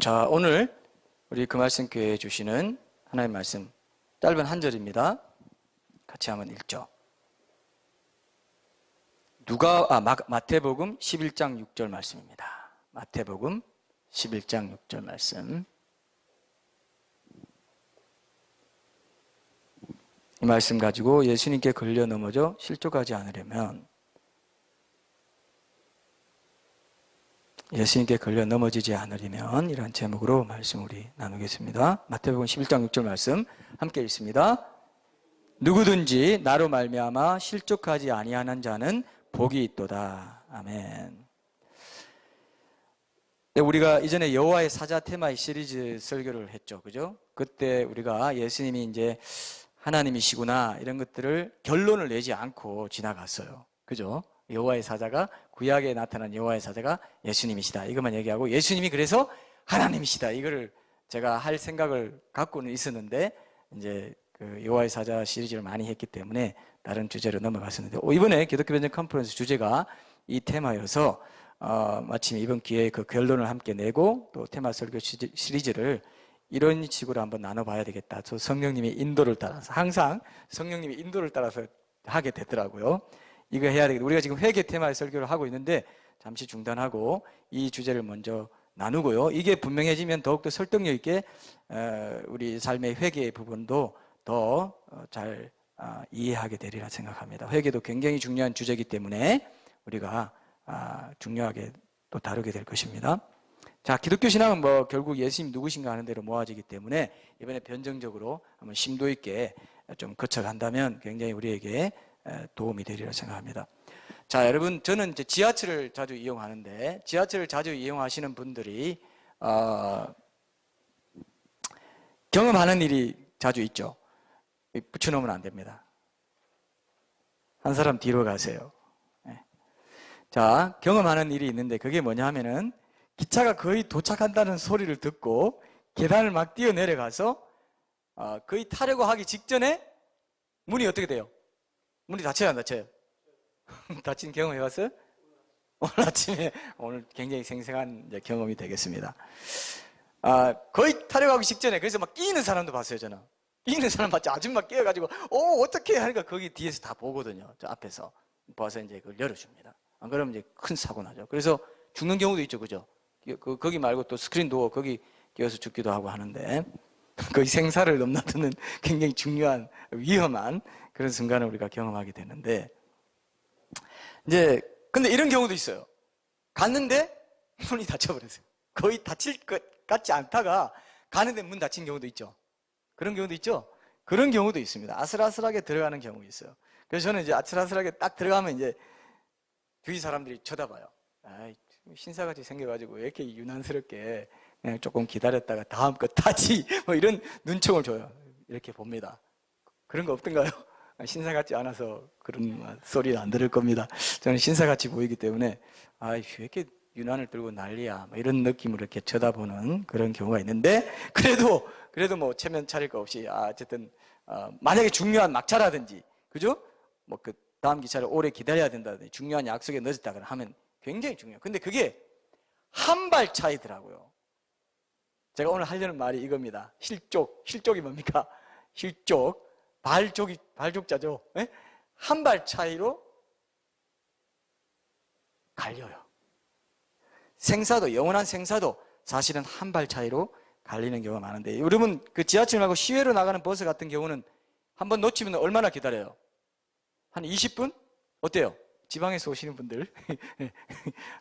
자, 오늘 우리 그 말씀 교회에 주시는 하나님의 말씀 짧은 한 절입니다. 같이 한번 읽죠. 마태복음 11장 6절 말씀입니다. 마태복음 11장 6절 말씀. 이 말씀 가지고 예수님께 걸려 넘어져 실족하지 않으려면, 예수님께 걸려 넘어지지 않으려면, 이런 제목으로 말씀 우리 나누겠습니다. 마태복음 11장 6절 말씀 함께 읽습니다. 누구든지 나로 말미암아 실족하지 아니하는 자는 복이 있도다. 아멘. 네, 우리가 이전에 여호와의 사자 테마의 시리즈 설교를 했죠. 그죠? 그때 우리가 예수님이 이제 하나님이시구나 이런 것들을 결론을 내지 않고 지나갔어요. 그죠? 여호와의 사자가, 구약에 나타난 여호와의 사자가 예수님이시다 이것만 얘기하고, 예수님이 그래서 하나님이시다 이거를 제가 할 생각을 갖고는 있었는데, 이제 그 여호와의 사자 시리즈를 많이 했기 때문에 다른 주제로 넘어갔었는데, 이번에 기독교 변증 컨퍼런스 주제가 이 테마여서 마침 이번 기회에 그 결론을 함께 내고, 또 테마 설교 시리즈를 이런 식으로 한번 나눠봐야 되겠다. 저 성령님의 인도를 따라서, 항상 성령님의 인도를 따라서 하게 되더라고요. 이거 해야 되겠다. 우리가 지금 회개 테마의 설교를 하고 있는데 잠시 중단하고 이 주제를 먼저 나누고요. 이게 분명해지면 더욱더 설득력 있게 우리 삶의 회개의 부분도 더 잘 이해하게 되리라 생각합니다. 회개도 굉장히 중요한 주제이기 때문에 우리가 중요하게 또 다루게 될 것입니다. 자, 기독교 신앙은 뭐 결국 예수님 누구신가 하는 대로 모아지기 때문에 이번에 변정적으로 한번 심도 있게 좀 거쳐간다면 굉장히 우리에게 도움이 되리라 생각합니다. 자, 여러분, 저는 이제 지하철을 자주 이용하는데, 지하철을 자주 이용하시는 분들이 경험하는 일이 자주 있죠. 붙여놓으면 안 됩니다. 한 사람 뒤로 가세요. 자, 경험하는 일이 있는데 그게 뭐냐 하면은, 기차가 거의 도착한다는 소리를 듣고 계단을 막 뛰어내려가서 거의 타려고 하기 직전에 문이 어떻게 돼요? 문이 닫혀요, 안 닫혀요? 닫힌 경험 해봤어요? 오늘 아침에, 오늘 굉장히 생생한 경험이 되겠습니다. 거의 타려고 하기 직전에, 그래서 막 끼는 사람도 봤어요, 저는. 끼는 사람 봤지, 아줌마 끼어가지고, 어떻게 하니까 거기 뒤에서 다 보거든요. 저 앞에서. 봐서 이제 그걸 열어줍니다. 안 그러면 이제 큰 사고 나죠. 그래서 죽는 경우도 있죠, 그죠? 거기 말고 또 스크린 도어, 거기 끼어서 죽기도 하고 하는데, 거의 생사를 넘나드는 굉장히 중요한, 위험한 그런 순간을 우리가 경험하게 되는데, 이제, 근데 이런 경우도 있어요. 갔는데 문이 닫혀버렸어요. 거의 닫힐 것 같지 않다가 가는데 문 닫힌 경우도 있죠. 그런 경우도 있죠. 그런 경우도 있습니다. 아슬아슬하게 들어가는 경우 있어요. 그래서 저는 이제 아슬아슬하게 딱 들어가면 이제 주위 사람들이 쳐다봐요. 신사같이 생겨가지고 왜 이렇게 유난스럽게 그냥 조금 기다렸다가 다음 거 타지, 뭐 이런 눈총을 줘요. 이렇게 봅니다. 그런 거 없던가요? 신사같지 않아서 그런 소리는 안 들을 겁니다. 저는 신사같이 보이기 때문에, 왜 이렇게 유난을 들고 난리야, 뭐 이런 느낌으로 이렇게 쳐다보는 그런 경우가 있는데, 그래도 뭐 체면 차릴 거 없이, 어쨌든 만약에 중요한 막차라든지, 그죠? 뭐 그 다음 기차를 오래 기다려야 된다든지, 중요한 약속에 늦었다거나 하면 굉장히 중요해요. 근데 그게 한 발 차이더라고요. 제가 오늘 하려는 말이 이겁니다. 실족이 뭡니까? 실족. 발족자죠. 한 발 차이로 갈려요. 생사도, 영원한 생사도 사실은 한 발 차이로 갈리는 경우가 많은데, 여러분 그 지하철 말고 시외로 나가는 버스 같은 경우는 한번 놓치면 얼마나 기다려요? 한 20분? 어때요? 지방에서 오시는 분들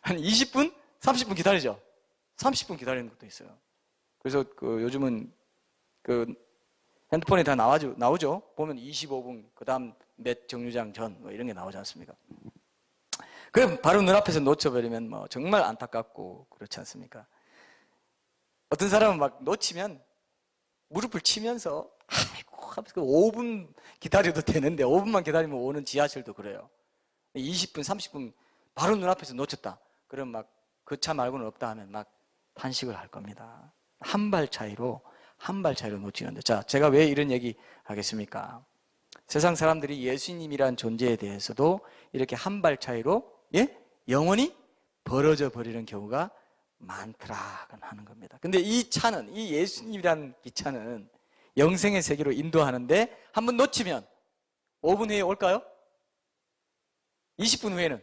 한 20분? 30분 기다리죠? 30분 기다리는 것도 있어요. 그래서 요즘은 핸드폰에 다 나오죠? 보면 25분, 그 다음 몇 정류장 전, 뭐 이런 게 나오지 않습니까? 그럼 바로 눈앞에서 놓쳐버리면 뭐 정말 안타깝고 그렇지 않습니까? 어떤 사람은 막 놓치면 무릎을 치면서, 5분 기다려도 되는데 5분만 기다리면 오는 지하철도 그래요. 20분, 30분 바로 눈앞에서 놓쳤다. 그럼 막 그 차 말고는 없다 하면 막 탄식을 할 겁니다. 한 발 차이로 놓치는데, 자, 제가 왜 이런 얘기 하겠습니까? 세상 사람들이 예수님이란 존재에 대해서도 이렇게 한 발 차이로 영원히 벌어져 버리는 경우가 많더라 하는 겁니다. 근데 이 차는, 이 예수님이라는 기차는 영생의 세계로 인도하는데 한번 놓치면 5분 후에 올까요? 20분 후에는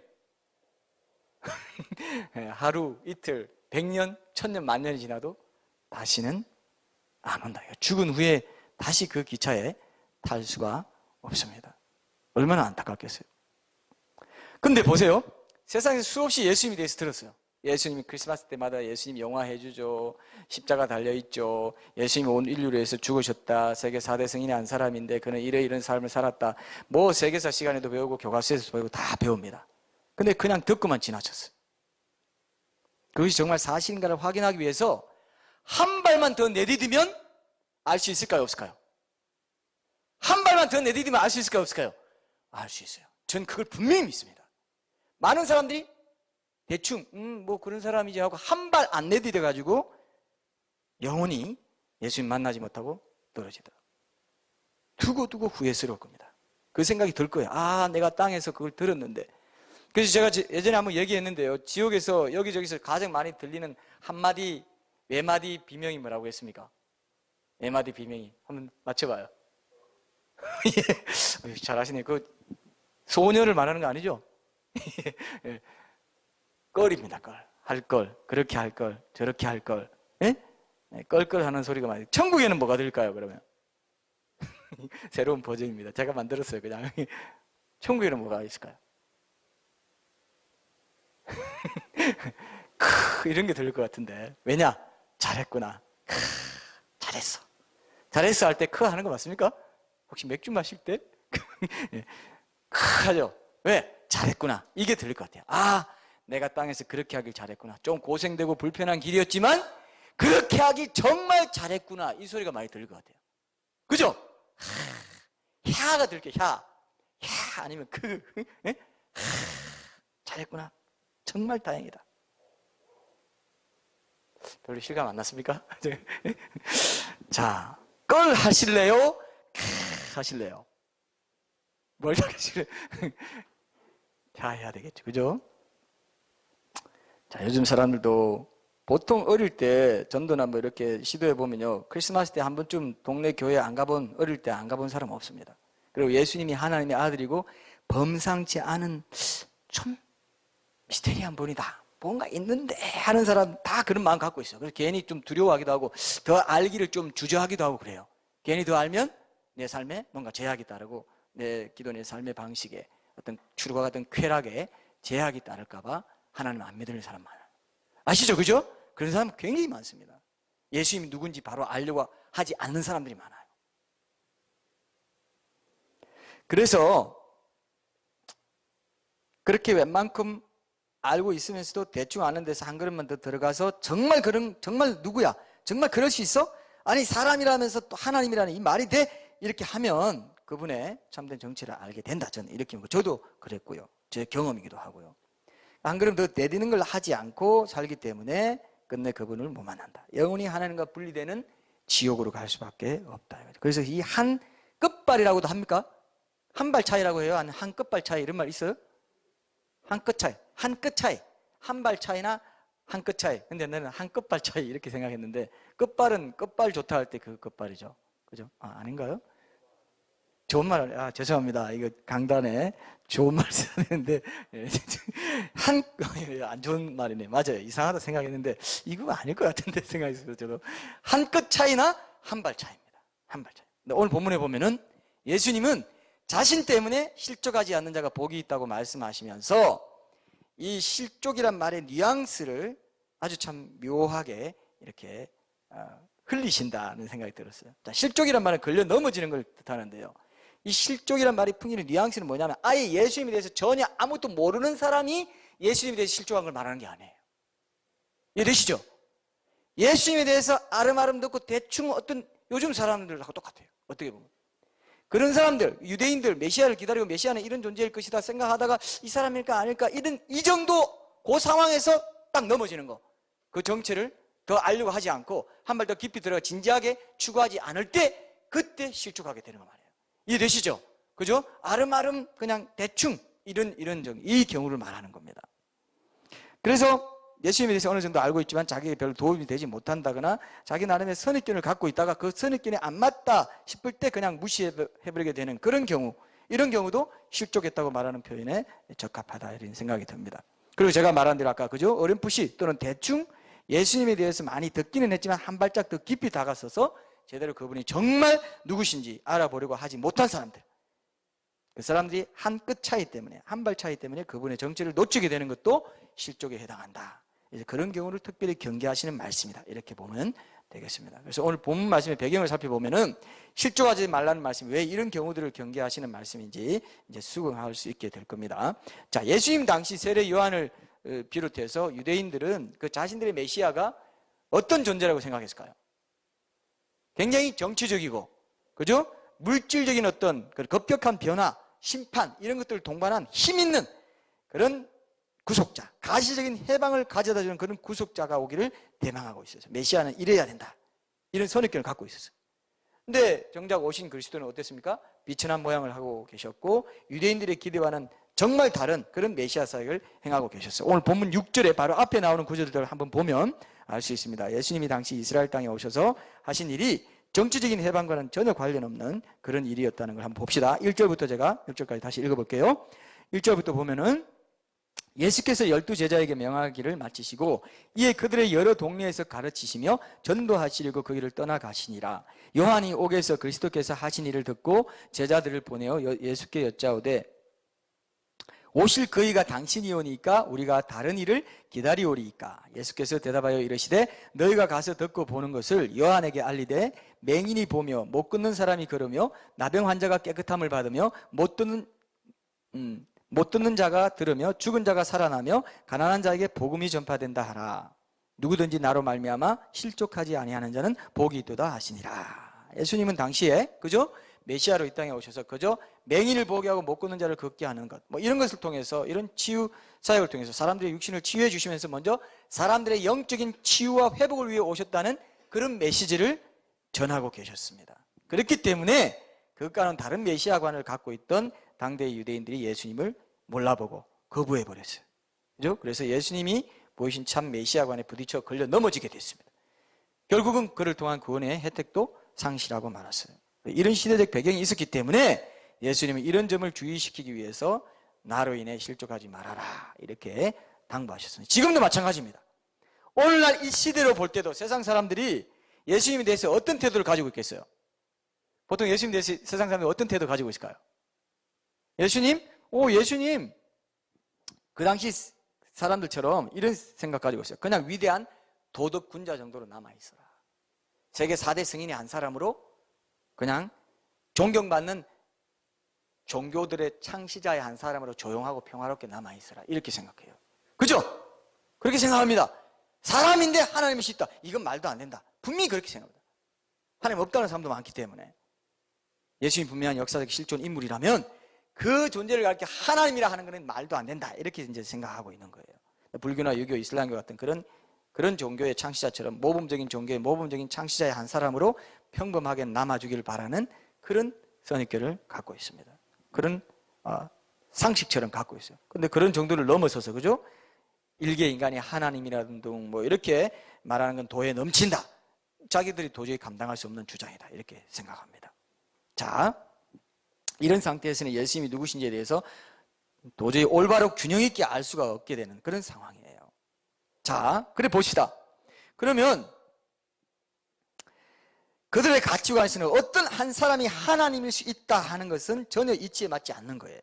하루, 이틀, 100년, 1000년, 만년이 지나도 다시는 안 온다. 죽은 후에 다시 그 기차에 탈 수가 없습니다. 얼마나 안타깝겠어요. 근데 보세요. 세상에서 수없이 예수님에 대해서 들었어요. 예수님이 크리스마스 때마다 예수님 영화 해주죠. 십자가 달려있죠. 예수님이 온 인류를 위해서 죽으셨다. 세계 4대 성인의 한 사람인데 그는 이런 삶을 살았다. 뭐 세계사 시간에도 배우고 교과서에서 배우고 다 배웁니다. 근데 그냥 듣고만 지나쳤어요. 그것이 정말 사실인가를 확인하기 위해서 한 발만 더 내디디면 알 수 있을까요? 없을까요? 한 발만 더 내디디면 알 수 있을까요? 없을까요? 알 수 있어요. 전 그걸 분명히 믿습니다. 많은 사람들이 대충 뭐 그런 사람이지 하고 한 발 안 내디뎌 가지고 영원히 예수님 만나지 못하고 떨어지더라고요. 두고두고 후회스러울 겁니다. 그 생각이 들 거예요. 아, 내가 땅에서 그걸 들었는데. 그래서 제가 예전에 한번 얘기했는데요. 지옥에서 여기저기서 가장 많이 들리는 한마디, 외마디 비명이 뭐라고 했습니까? 외마디 비명이. 한번 맞춰봐요. 예. 잘하시네. 그 소녀를 말하는 거 아니죠? 예. 껄입니다. 껄. 할 걸, 그렇게 할 걸, 저렇게 할 걸. 예? 껄껄하는 소리가 많이. 천국에는 뭐가 들릴까요? 그러면 새로운 버전입니다. 제가 만들었어요. 그냥 천국에는 뭐가 있을까요? 이런 게 들릴 것 같은데. 왜냐? 잘했구나. 잘했어. 잘했어 할 때 하는 거 맞습니까? 혹시 맥주 마실 때? 예. 하죠. 왜? 잘했구나. 이게 들릴 것 같아요. 아, 내가 땅에서 그렇게 하길 잘했구나. 좀 고생되고 불편한 길이었지만 그렇게 하기 정말 잘했구나. 이 소리가 많이 들릴 것 같아요. 그죠? 혀가 들게, 혀. 아니면 예? 잘했구나. 정말 다행이다. 별로 실감 안 났습니까? 자, 껄 하실래요? 하실래요? 뭘 하실래요? 자, 해야 되겠죠. 그죠? 자, 요즘 사람들도 보통 어릴 때 전도나 뭐 이렇게 시도해 보면요. 크리스마스 때 한 번쯤 동네 교회 안 가본, 어릴 때 안 가본 사람 없습니다. 그리고 예수님이 하나님의 아들이고 범상치 않은 좀 미스테리한 분이다. 뭔가 있는데 하는 사람 다 그런 마음 갖고 있어요. 그래서 괜히 좀 두려워하기도 하고 더 알기를 좀 주저하기도 하고 그래요. 괜히 더 알면 내 삶에 뭔가 제약이 따르고 내 기도, 내 삶의 방식에 어떤 추루가 같은 쾌락에 제약이 따를까 봐 하나님 안 믿는 사람 많아요. 아시죠? 그죠? 그런 사람 굉장히 많습니다. 예수님이 누군지 바로 알려고 하지 않는 사람들이 많아요. 그래서 그렇게 웬만큼 알고 있으면서도 대충 아는 데서 한 걸음만 더 들어가서 정말 누구야? 정말 그럴 수 있어? 아니, 사람이라면서 또 하나님이라는 이 말이 돼? 이렇게 하면 그분의 참된 정체를 알게 된다. 저는 이렇게, 저도 그랬고요. 제 경험이기도 하고요. 한 걸음 더 내디는 걸 하지 않고 살기 때문에 끝내 그분을 못 만난다. 영원히 하나님과 분리되는 지옥으로 갈 수밖에 없다. 그래서 이 한 끝발이라고도 합니까? 한 발 차이라고 해요? 한 끝발 차이 이런 말 있어요? 한 끝 차이, 한 끝 차이, 한 발 차이나 한 끝 차이. 근데 나는 한 끝발 차이 이렇게 생각했는데 끝발은 끝발 좋다 할 때 그 끝발이죠. 그죠? 아닌가요? 좋은 말, 죄송합니다. 이거 강단에 좋은 말 써야 되는데, 안 좋은 말이네. 맞아요. 이상하다 생각했는데, 이거 아닐 것 같은데 생각했어요. 저도. 한 끗 차이나 한 발 차이입니다. 한 발 차이. 근데 오늘 본문에 보면은 예수님은 자신 때문에 실족하지 않는 자가 복이 있다고 말씀하시면서 이 실족이란 말의 뉘앙스를 아주 참 묘하게 이렇게 흘리신다는 생각이 들었어요. 자, 실족이란 말은 걸려 넘어지는 걸 뜻하는데요. 이 실족이란 말이 풍기는 뉘앙스는 뭐냐면 아예 예수님에 대해서 전혀 아무것도 모르는 사람이 예수님에 대해서 실족한 걸 말하는 게 아니에요. 이해되시죠? 예수님에 대해서 아름아름 듣고 대충 어떤 요즘 사람들하고 똑같아요. 어떻게 보면. 그런 사람들, 유대인들, 메시아를 기다리고 메시아는 이런 존재일 것이다 생각하다가 이 사람일까 아닐까 이 정도 그 상황에서 딱 넘어지는 거. 그 정체를 더 알려고 하지 않고 한 발 더 깊이 들어가 진지하게 추구하지 않을 때 그때 실족하게 되는 거 말이에요. 이해되시죠? 그죠? 아름아름 그냥 대충 이 경우를 말하는 겁니다. 그래서 예수님에 대해서 어느 정도 알고 있지만 자기에게 별로 도움이 되지 못한다거나 자기 나름의 선입견을 갖고 있다가 그 선입견이 안 맞다 싶을 때 그냥 무시해버리게 되는 그런 경우, 이런 경우도 실족했다고 말하는 표현에 적합하다 이런 생각이 듭니다. 그리고 제가 말한 대로 아까 그죠? 어렴풋이 또는 대충 예수님에 대해서 많이 듣기는 했지만 한 발짝 더 깊이 다가서서 제대로 그분이 정말 누구신지 알아보려고 하지 못한 사람들, 그 사람들이 한 끗 차이 때문에, 한 발 차이 때문에 그분의 정체를 놓치게 되는 것도 실족에 해당한다. 이제 그런 경우를 특별히 경계하시는 말씀이다, 이렇게 보면 되겠습니다. 그래서 오늘 본문 말씀의 배경을 살펴보면은 실족하지 말라는 말씀이 왜 이런 경우들을 경계하시는 말씀인지 이제 수긍할 수 있게 될 겁니다. 자, 예수님 당시 세례 요한을 비롯해서 유대인들은 그 자신들의 메시아가 어떤 존재라고 생각했을까요? 굉장히 정치적이고, 그죠? 물질적인 어떤 급격한 변화, 심판, 이런 것들을 동반한 힘 있는 그런 구속자, 가시적인 해방을 가져다 주는 그런 구속자가 오기를 대망하고 있었어요. 메시아는 이래야 된다, 이런 선입견을 갖고 있었어요. 근데 정작 오신 그리스도는 어땠습니까? 비천한 모양을 하고 계셨고 유대인들의 기대와는 정말 다른 그런 메시아 사역을 행하고 계셨어요. 오늘 본문 6절에 바로 앞에 나오는 구절들을 한번 보면 알 수 있습니다. 예수님이 당시 이스라엘 땅에 오셔서 하신 일이 정치적인 해방과는 전혀 관련 없는 그런 일이었다는 걸 한번 봅시다. 1절부터 제가 6절까지 다시 읽어볼게요. 1절부터 보면은 예수께서 12제자에게 명하기를 마치시고 이에 그들의 여러 동네에서 가르치시며 전도하시려고 그 길을 떠나가시니라. 요한이 옥에서 그리스도께서 하신 일을 듣고 제자들을 보내어 예수께 여짜오되 오실 그이가 당신이오니까 우리가 다른 일을 기다리오리이까. 예수께서 대답하여 이르시되 너희가 가서 듣고 보는 것을 요한에게 알리되 맹인이 보며 못 걷는 사람이 걸으며 나병 환자가 깨끗함을 받으며 못 듣는 자가 들으며 죽은 자가 살아나며 가난한 자에게 복음이 전파된다 하라. 누구든지 나로 말미암아 실족하지 아니하는 자는 복이 있도다 하시니라. 예수님은 당시에 그죠? 메시아로 이 땅에 오셔서 그저 맹인을 보게 하고 못 걷는 자를 걷게 하는 것, 뭐 이런 것을 통해서, 이런 치유 사역을 통해서 사람들의 육신을 치유해 주시면서 먼저 사람들의 영적인 치유와 회복을 위해 오셨다는 그런 메시지를 전하고 계셨습니다. 그렇기 때문에 그것과는 다른 메시아관을 갖고 있던 당대의 유대인들이 예수님을 몰라보고 거부해 버렸어요. 그죠? 그래서 예수님이 보이신 참 메시아관에 부딪혀 걸려 넘어지게 됐습니다. 결국은 그를 통한 구원의 혜택도 상실하고 말았어요. 이런 시대적 배경이 있었기 때문에 예수님은 이런 점을 주의시키기 위해서 나로 인해 실족하지 말아라, 이렇게 당부하셨습니다. 지금도 마찬가지입니다. 오늘날 이 시대로 볼 때도 세상 사람들이 예수님에 대해서 어떤 태도를 가지고 있겠어요? 보통 예수님에 대해서 세상 사람들이 어떤 태도를 가지고 있을까요? 예수님? 예수님! 그 당시 사람들처럼 이런 생각 가지고 있어요. 그냥 위대한 도덕 군자 정도로 남아있어라. 세계 4대 승인의 한 사람으로 그냥 존경받는 종교들의 창시자의 한 사람으로 조용하고 평화롭게 남아있어라, 이렇게 생각해요. 그죠? 그렇게 생각합니다. 사람인데 하나님이 있다, 이건 말도 안 된다, 분명히 그렇게 생각합니다. 하나님 없다는 사람도 많기 때문에. 예수님 분명한 역사적 실존 인물이라면 그 존재를 가르쳐 하나님이라 하는 것은 말도 안 된다, 이렇게 이제 생각하고 있는 거예요. 불교나 유교, 이슬람교 같은 그런 종교의 창시자처럼 모범적인 종교의 모범적인 창시자의 한 사람으로 평범하게 남아주기를 바라는 그런 선입견을 갖고 있습니다. 그런 상식처럼 갖고 있어요. 근데 그런 정도를 넘어서서, 그죠? 일개 인간이 하나님이라든 뭐 이렇게 말하는 건 도에 넘친다, 자기들이 도저히 감당할 수 없는 주장이다, 이렇게 생각합니다. 자, 이런 상태에서는 예수님이 누구신지에 대해서 도저히 올바로 균형 있게 알 수가 없게 되는 그런 상황이에요. 자, 그래 봅시다. 그러면 그들의 가치관에서는 어떤 한 사람이 하나님일 수 있다 하는 것은 전혀 이치에 맞지 않는 거예요.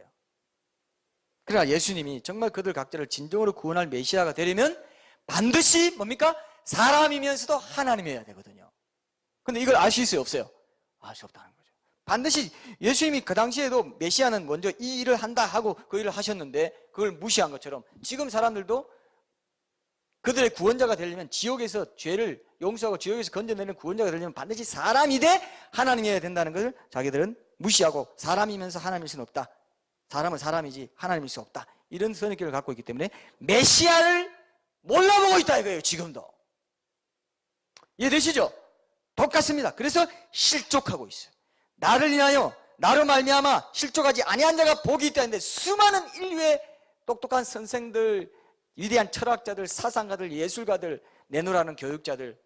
그러나 예수님이 정말 그들 각자를 진정으로 구원할 메시아가 되려면 반드시 뭡니까? 사람이면서도 하나님이어야 되거든요. 근데 이걸 알 수 있어요, 없어요? 알 수 없다는 거죠. 반드시 예수님이 그 당시에도 메시아는 먼저 이 일을 한다 하고 그 일을 하셨는데 그걸 무시한 것처럼 지금 사람들도 그들의 구원자가 되려면, 지옥에서 죄를 용서하고 지옥에서 건져내는 구원자가 되려면 반드시 사람이 돼 하나님이어야 된다는 것을 자기들은 무시하고, 사람이면서 하나님일 수는 없다, 사람은 사람이지 하나님일 수 없다, 이런 선입견을 갖고 있기 때문에 메시아를 몰라보고 있다 이거예요. 지금도 이해되시죠? 똑같습니다. 그래서 실족하고 있어요. 나를 인하여 나로 말미암아 실족하지 아니한 자가 복이 있다 했는데 수많은 인류의 똑똑한 선생들, 위대한 철학자들, 사상가들, 예술가들, 내노라는 교육자들,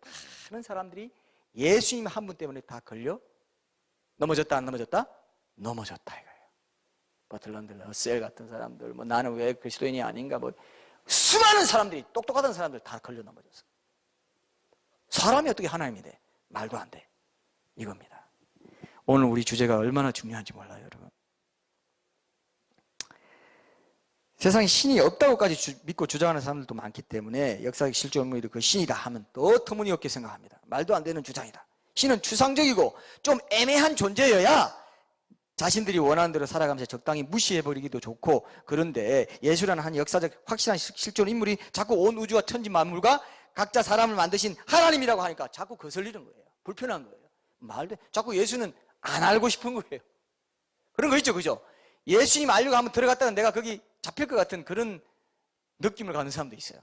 많은 사람들이 예수님 한 분 때문에 다 걸려 넘어졌다, 안 넘어졌다? 넘어졌다 이거예요. 버틀런드 러셀 같은 사람들, 뭐 나는 왜 그리스도인이 아닌가, 뭐 수많은 사람들이, 똑똑하던 사람들 다 걸려 넘어졌어. 사람이 어떻게 하나님이 돼? 말도 안 돼. 이겁니다. 오늘 우리 주제가 얼마나 중요한지 몰라요, 여러분. 세상에 신이 없다고까지 믿고 주장하는 사람들도 많기 때문에 역사적 실존 인물이 그 신이다 하면 또 터무니없게 생각합니다. 말도 안 되는 주장이다. 신은 추상적이고 좀 애매한 존재여야 자신들이 원하는 대로 살아가면서 적당히 무시해버리기도 좋고, 그런데 예수라는 한 역사적 확실한 실존 인물이 자꾸 온 우주와 천지 만물과 각자 사람을 만드신 하나님이라고 하니까 자꾸 거슬리는 거예요. 불편한 거예요. 말도 자꾸 예수는 안 알고 싶은 거예요. 그런 거 있죠, 그죠? 예수님 알려고 한번 들어갔다가 내가 거기 잡힐 것 같은 그런 느낌을 갖는 사람도 있어요.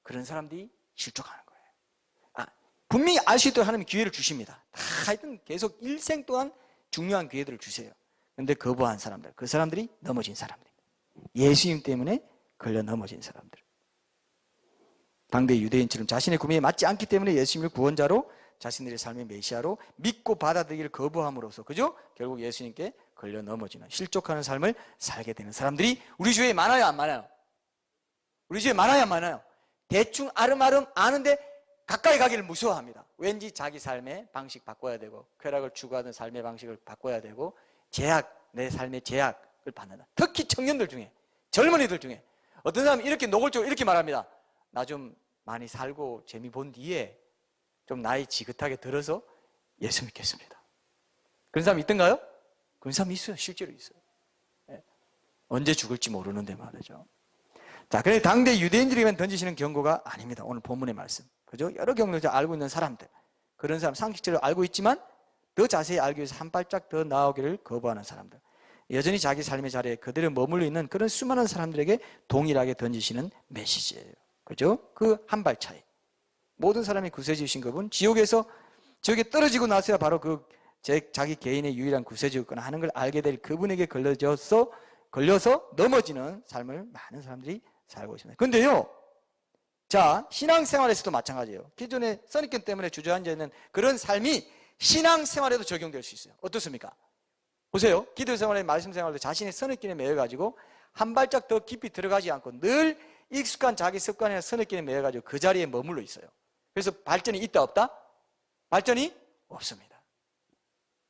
그런 사람들이 실족하는 거예요. 분명히 알 수 있도록 하나님이 기회를 주십니다. 하여튼 계속 일생 동안 중요한 기회들을 주세요. 그런데 거부한 사람들, 그 사람들이 넘어진 사람들, 예수님 때문에 걸려 넘어진 사람들. 당대 유대인처럼 자신의 구매에 맞지 않기 때문에 예수님을 구원자로, 자신들의 삶의 메시아로 믿고 받아들이기를 거부함으로써, 그죠? 결국 예수님께 걸려 넘어지는, 실족하는 삶을 살게 되는 사람들이 우리 주위에 많아요, 안 많아요? 우리 주위에 많아요, 안 많아요? 대충 아름아름 아는데 가까이 가기를 무서워합니다. 왠지 자기 삶의 방식 바꿔야 되고, 쾌락을 추구하는 삶의 방식을 바꿔야 되고, 내 삶의 제약을 받는다. 특히 청년들 중에, 젊은이들 중에 어떤 사람은 이렇게 노골적으로 이렇게 말합니다. 나 좀 많이 살고 재미 본 뒤에 좀 나이 지긋하게 들어서 예수 믿겠습니다. 그런 사람 있던가요? 그런 사람이 있어요. 실제로 있어요. 네. 언제 죽을지 모르는데 말이죠. 자, 그런데 당대 유대인들에게만 던지시는 경고가 아닙니다. 오늘 본문의 말씀. 그죠? 여러 경로를 알고 있는 사람들, 그런 사람, 상식적으로 알고 있지만 더 자세히 알기 위해서 한 발짝 더 나아오기를 거부하는 사람들, 여전히 자기 삶의 자리에 그대로 머물러 있는 그런 수많은 사람들에게 동일하게 던지시는 메시지예요. 그죠? 그 한 발 차이. 모든 사람이 구세주신 그분, 지옥에 떨어지고 나서야 바로 자기 개인의 유일한 구세주였거나 하는 걸 알게 될 그분에게 걸려서 넘어지는 삶을 많은 사람들이 살고 있습니다. 그런데요, 자, 신앙생활에서도 마찬가지예요. 기존의 선입견 때문에 주저앉아 있는 그런 삶이 신앙생활에도 적용될 수 있어요. 어떻습니까? 보세요. 기도생활에, 말씀생활도 자신의 선입견에 매여가지고 한 발짝 더 깊이 들어가지 않고 늘 익숙한 자기 습관이나 선입견에 매여가지고 그 자리에 머물러 있어요. 그래서 발전이 있다 없다? 발전이 없습니다.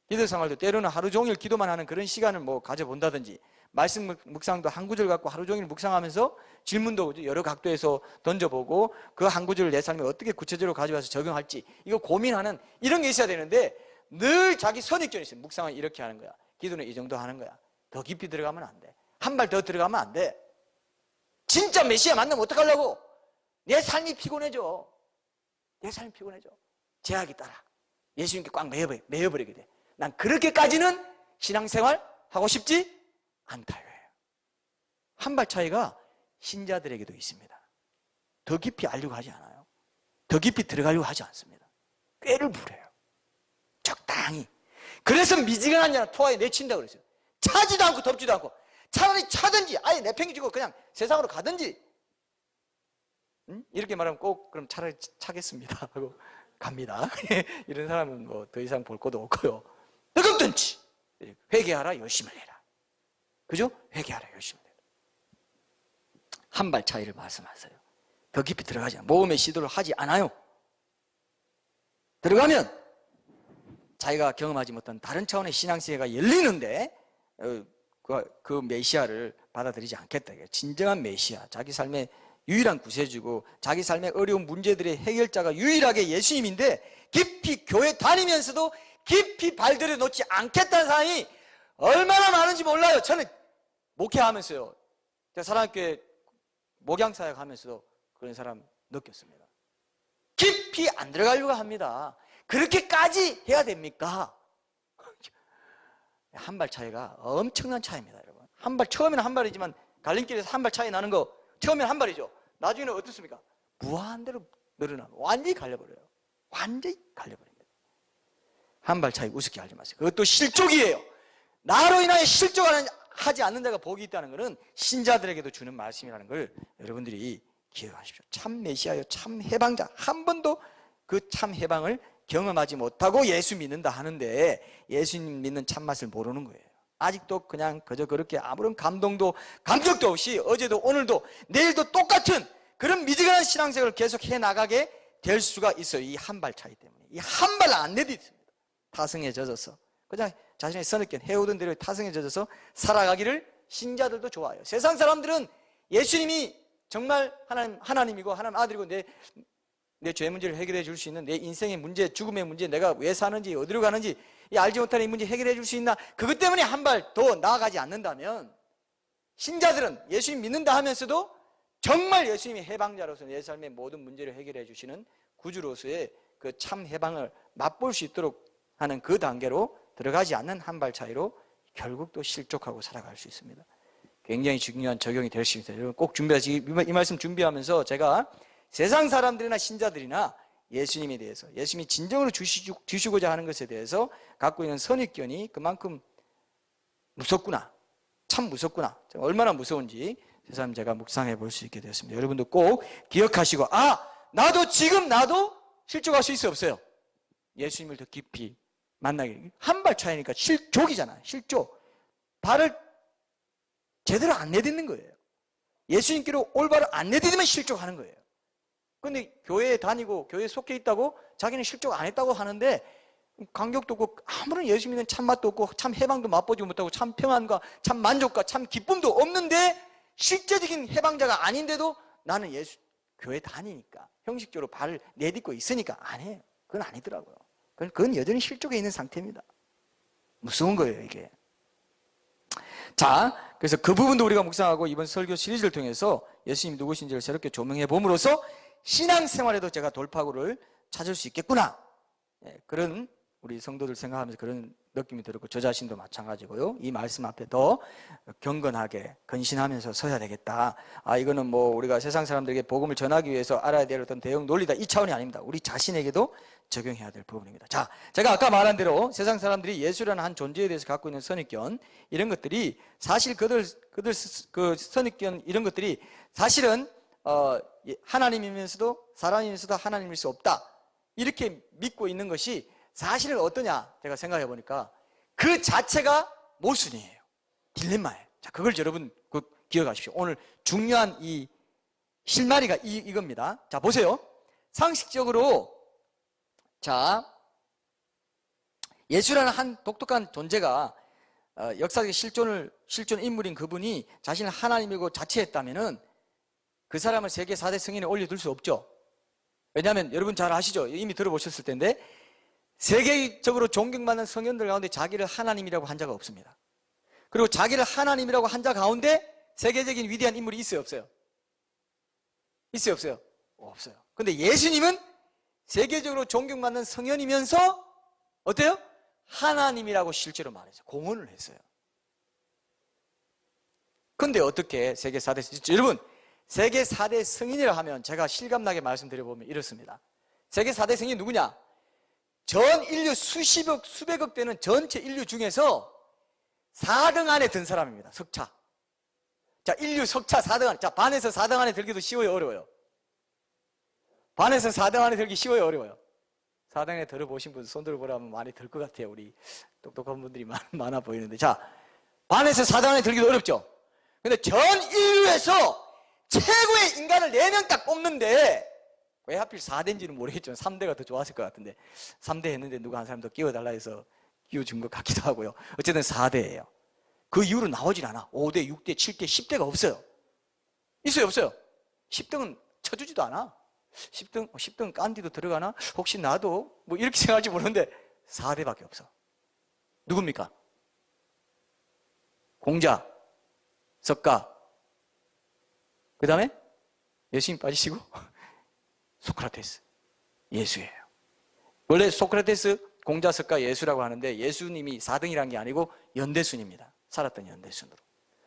기도생활도 때로는 하루 종일 기도만 하는 그런 시간을 가져본다든지, 말씀 묵상도 한 구절 갖고 하루 종일 묵상하면서 질문도 여러 각도에서 던져보고 그 한 구절을 내 삶에 어떻게 구체적으로 가져와서 적용할지 이거 고민하는 이런 게 있어야 되는데, 늘 자기 선입견이 있어요. 묵상은 이렇게 하는 거야, 기도는 이 정도 하는 거야, 더 깊이 들어가면 안 돼, 한 발 더 들어가면 안 돼. 진짜 메시아 만나면 어떡하려고? 내 삶이 피곤해져. 내 삶이 피곤해져. 제약이 따라 예수님께 꽉 매여버리게 돼. 난 그렇게까지는 신앙생활 하고 싶지 않다. 한 발 차이가 신자들에게도 있습니다. 더 깊이 알려고 하지 않아요. 더 깊이 들어가려고 하지 않습니다. 꾀를 부려요. 적당히. 그래서 미지근한 자는 토하에 내친다고 그랬어요. 차지도 않고 덥지도 않고, 차라리 차든지 아예 내팽개치고 그냥 세상으로 가든지, 이렇게 말하면 꼭 그럼 차라리 차겠습니다 하고 갑니다. 이런 사람은 더 이상 볼 것도 없고요. 뜨겁든지 회개하라, 열심을 해라. 그죠? 회개하라, 열심을 해라. 한 발 차이를 말씀하세요. 더 깊이 들어가지 않아요. 모험의 시도를 하지 않아요. 들어가면 자기가 경험하지 못한 다른 차원의 신앙세계가 열리는데 그 메시아를 받아들이지 않겠다. 진정한 메시아, 자기 삶의 유일한 구세주고 자기 삶의 어려운 문제들의 해결자가 유일하게 예수님인데 깊이 교회 다니면서도 깊이 발들여 놓지 않겠다는 사람이 얼마나 많은지 몰라요. 저는 목회하면서요, 제가 사랑교회 목양사역 하면서도 그런 사람 느꼈습니다. 깊이 안 들어가려고 합니다. 그렇게까지 해야 됩니까? 한 발 차이가 엄청난 차이입니다, 여러분. 한 발, 처음에는 한 발이지만 갈림길에서 한 발 차이 나는 거 처음에는 한 발이죠. 나중에는 어떻습니까? 무한대로 늘어나고 완전히 갈려버려요. 완전히 갈려버립니다. 한 발 차이 우습게 알지 마세요. 그것도 실족이에요. 나로 인하여 실족하지 않는 자가 복이 있다는 것은 신자들에게도 주는 말씀이라는 걸 여러분들이 기억하십시오. 참 메시아요, 참 해방자. 한 번도 그 참 해방을 경험하지 못하고 예수 믿는다 하는데 예수님 믿는 참맛을 모르는 거예요. 아직도 그냥 그저 그렇게 아무런 감동도 감격도 없이 어제도 오늘도 내일도 똑같은 그런 미지근한 신앙생활을 계속 해나가게 될 수가 있어요. 이 한 발 차이 때문에. 이 한 발 안 내딛습니다. 타성에 젖어서 그냥 자신의 선입견 해오던 대로 타성에 젖어서 살아가기를 신자들도 좋아해요. 세상 사람들은 예수님이 정말 하나님이고 하나님 아들이고 내 죄 문제를 해결해 줄 수 있는 내 인생의 문제, 죽음의 문제, 내가 왜 사는지 어디로 가는지 이 알지 못하는 이 문제 해결해 줄 수 있나? 그것 때문에 한 발 더 나아가지 않는다면 신자들은 예수님 믿는다 하면서도 정말 예수님이 해방자로서 내 삶의 모든 문제를 해결해 주시는 구주로서의 그 참 해방을 맛볼 수 있도록 하는 그 단계로 들어가지 않는 한 발 차이로 결국 또 실족하고 살아갈 수 있습니다. 굉장히 중요한 적용이 될 수 있습니다. 여러분 꼭 준비하시기, 이 말씀 준비하면서 제가 세상 사람들이나 신자들이나 예수님에 대해서, 예수님이 진정으로 주시고자 하는 것에 대해서 갖고 있는 선입견이 그만큼 무섭구나, 참 무섭구나, 얼마나 무서운지 세상 제가 묵상해 볼 수 있게 되었습니다. 여러분도 꼭 기억하시고, 나도 지금 실족할 수 있어 없어요? 예수님을 더 깊이 만나게. 한 발 차이니까 실족이잖아요. 실족. 발을 제대로 안 내딛는 거예요. 예수님께로 올바로 안 내딛으면 실족하는 거예요. 근데 교회에 다니고 교회에 속해 있다고 자기는 실족 안 했다고 하는데 감격도 없고 아무런 예수 믿는 참맛도 없고 참 해방도 맛보지 못하고 참 평안과 참 만족과 참 기쁨도 없는데 실제적인 해방자가 아닌데도 나는 교회 다니니까 형식적으로 발을 내딛고 있으니까 안 해요. 그건 아니더라고요. 그건 여전히 실족해 있는 상태입니다. 무서운 거예요, 이게. 자, 그래서 그 부분도 우리가 묵상하고 이번 설교 시리즈를 통해서 예수님이 누구신지를 새롭게 조명해 봄으로써 신앙생활에도 제가 돌파구를 찾을 수 있겠구나. 그런 우리 성도들 생각하면서 그런 느낌이 들었고 저 자신도 마찬가지고요. 이 말씀 앞에 더 경건하게 근신하면서 서야 되겠다. 이거는 뭐 우리가 세상 사람들에게 복음을 전하기 위해서 알아야 될 어떤 대응 논리다, 이 차원이 아닙니다. 우리 자신에게도 적용해야 될 부분입니다. 자, 제가 아까 말한 대로 세상 사람들이 예수라는 한 존재에 대해서 갖고 있는 선입견, 이런 것들이 사실 그들 그 선입견 이런 것들이 사실은 하나님이면서도 사람이면서도 하나님일 수 없다, 이렇게 믿고 있는 것이 사실은 어떠냐, 제가 생각해 보니까 그 자체가 모순이에요. 딜레마예요. 자, 그걸 여러분 기억하십시오. 오늘 중요한 이 실마리가 이겁니다. 자, 보세요. 상식적으로, 자, 예수라는 한 독특한 존재가 역사적인 실존 인물인 그분이 자신을 하나님이고 자체했다면은 그 사람을 세계 4대 성인에 올려둘 수 없죠. 왜냐하면 여러분 잘 아시죠? 이미 들어보셨을 텐데 세계적으로 존경받는 성현들 가운데 자기를 하나님이라고 한 자가 없습니다. 그리고 자기를 하나님이라고 한 자 가운데 세계적인 위대한 인물이 있어요, 없어요? 있어요, 없어요? 없어요. 근데 예수님은 세계적으로 존경받는 성현이면서 어때요? 하나님이라고 실제로 말했어요. 공언을 했어요. 근데 어떻게 세계 4대, 여러분 세계 4대 성인이라 하면 제가 실감나게 말씀드려보면 이렇습니다. 세계 4대 성인이 누구냐? 전 인류 수십억, 수백억 되는 전체 인류 중에서 4등 안에 든 사람입니다. 석차. 자, 인류 석차 4등 안에. 자, 반에서 4등 안에 들기도 쉬워요, 어려워요? 반에서 4등 안에 들기 쉬워요, 어려워요? 4등에 들어보신 분 손 들어보라면 많이 들 것 같아요. 우리 똑똑한 분들이 많아 보이는데. 자, 반에서 4등 안에 들기도 어렵죠? 근데 전 인류에서 최고의 인간을 4명 딱 뽑는데 왜 하필 4대인지는 모르겠지만 3대가 더 좋았을 것 같은데 3대 했는데 누가 한 사람 더 끼워달라 해서 끼워준 것 같기도 하고요. 어쨌든 4대예요. 그 이후로 나오질 않아. 5대, 6대, 7대, 10대가 없어요. 있어요, 없어요? 10등은 쳐주지도 않아. 10등 깐디도 들어가나? 혹시 나도? 뭐 이렇게 생각할지 모르는데 4대밖에 없어. 누굽니까? 공자, 석가, 그 다음에 예수님 빠지시고 소크라테스, 예수예요. 원래 소크라테스, 공자, 석가, 예수라고 하는데 예수님이 4등이라는 게 아니고 연대순입니다. 살았던 연대순으로.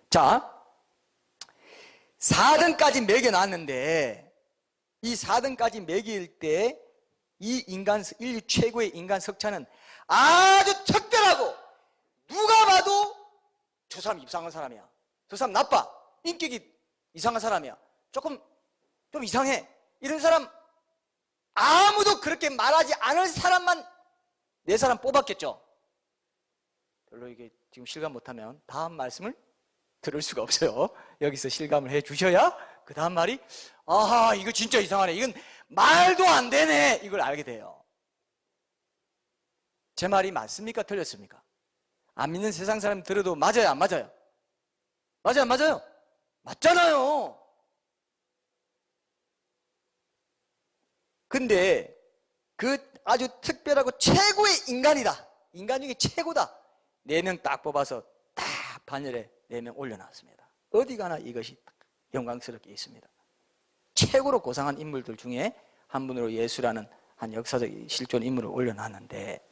자, 4등까지 매겨놨는데 이 4등까지 매길 때 이 인류 최고의 인간 석차는 아주 특별하고 누가 봐도 저 사람 이상한 사람이야, 저 사람 나빠, 인격이 이상한 사람이야, 조금 좀 이상해. 이런 사람 아무도 그렇게 말하지 않을 사람만 네 사람 뽑았겠죠. 별로 이게 지금 실감 못하면 다음 말씀을 들을 수가 없어요. 여기서 실감을 해 주셔야 그 다음 말이 아하 이거 진짜 이상하네, 이건 말도 안 되네, 이걸 알게 돼요. 제 말이 맞습니까? 틀렸습니까? 안 믿는 세상 사람 들어도 맞아요, 안 맞아요? 맞아요, 안 맞아요? 맞잖아요. 근데 그 아주 특별하고 최고의 인간이다, 인간 중에 최고다, 4명 딱 뽑아서 딱 반열에 4명 올려놨습니다. 어디 가나 이것이 영광스럽게 있습니다. 최고로 고상한 인물들 중에 한 분으로 예수라는 한 역사적 실존 인물을 올려놨는데,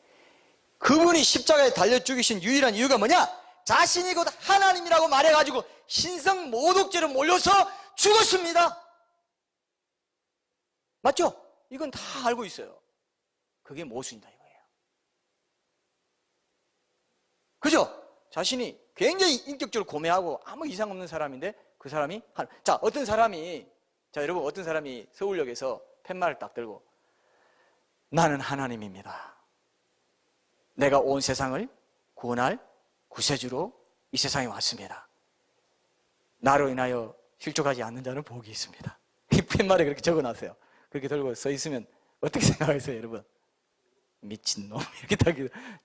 그분이 십자가에 달려 죽이신 유일한 이유가 뭐냐? 자신이 곧 하나님이라고 말해가지고 신성 모독죄로 몰려서 죽었습니다. 맞죠? 이건 다 알고 있어요. 그게 모순이다 이거예요. 그죠? 자신이 굉장히 인격적으로 고매하고 아무 이상 없는 사람인데 그 사람이 자, 어떤 사람이, 자 여러분, 어떤 사람이 서울역에서 팻말을 딱 들고 나는 하나님입니다, 내가 온 세상을 구원할 구세주로 이 세상에 왔습니다, 나로 인하여 실족하지 않는 자는 복이 있습니다, 이 팻말에 그렇게 적어놨어요. 그렇게 들고 서 있으면 어떻게 생각하세요 여러분? 미친놈 이렇게 딱,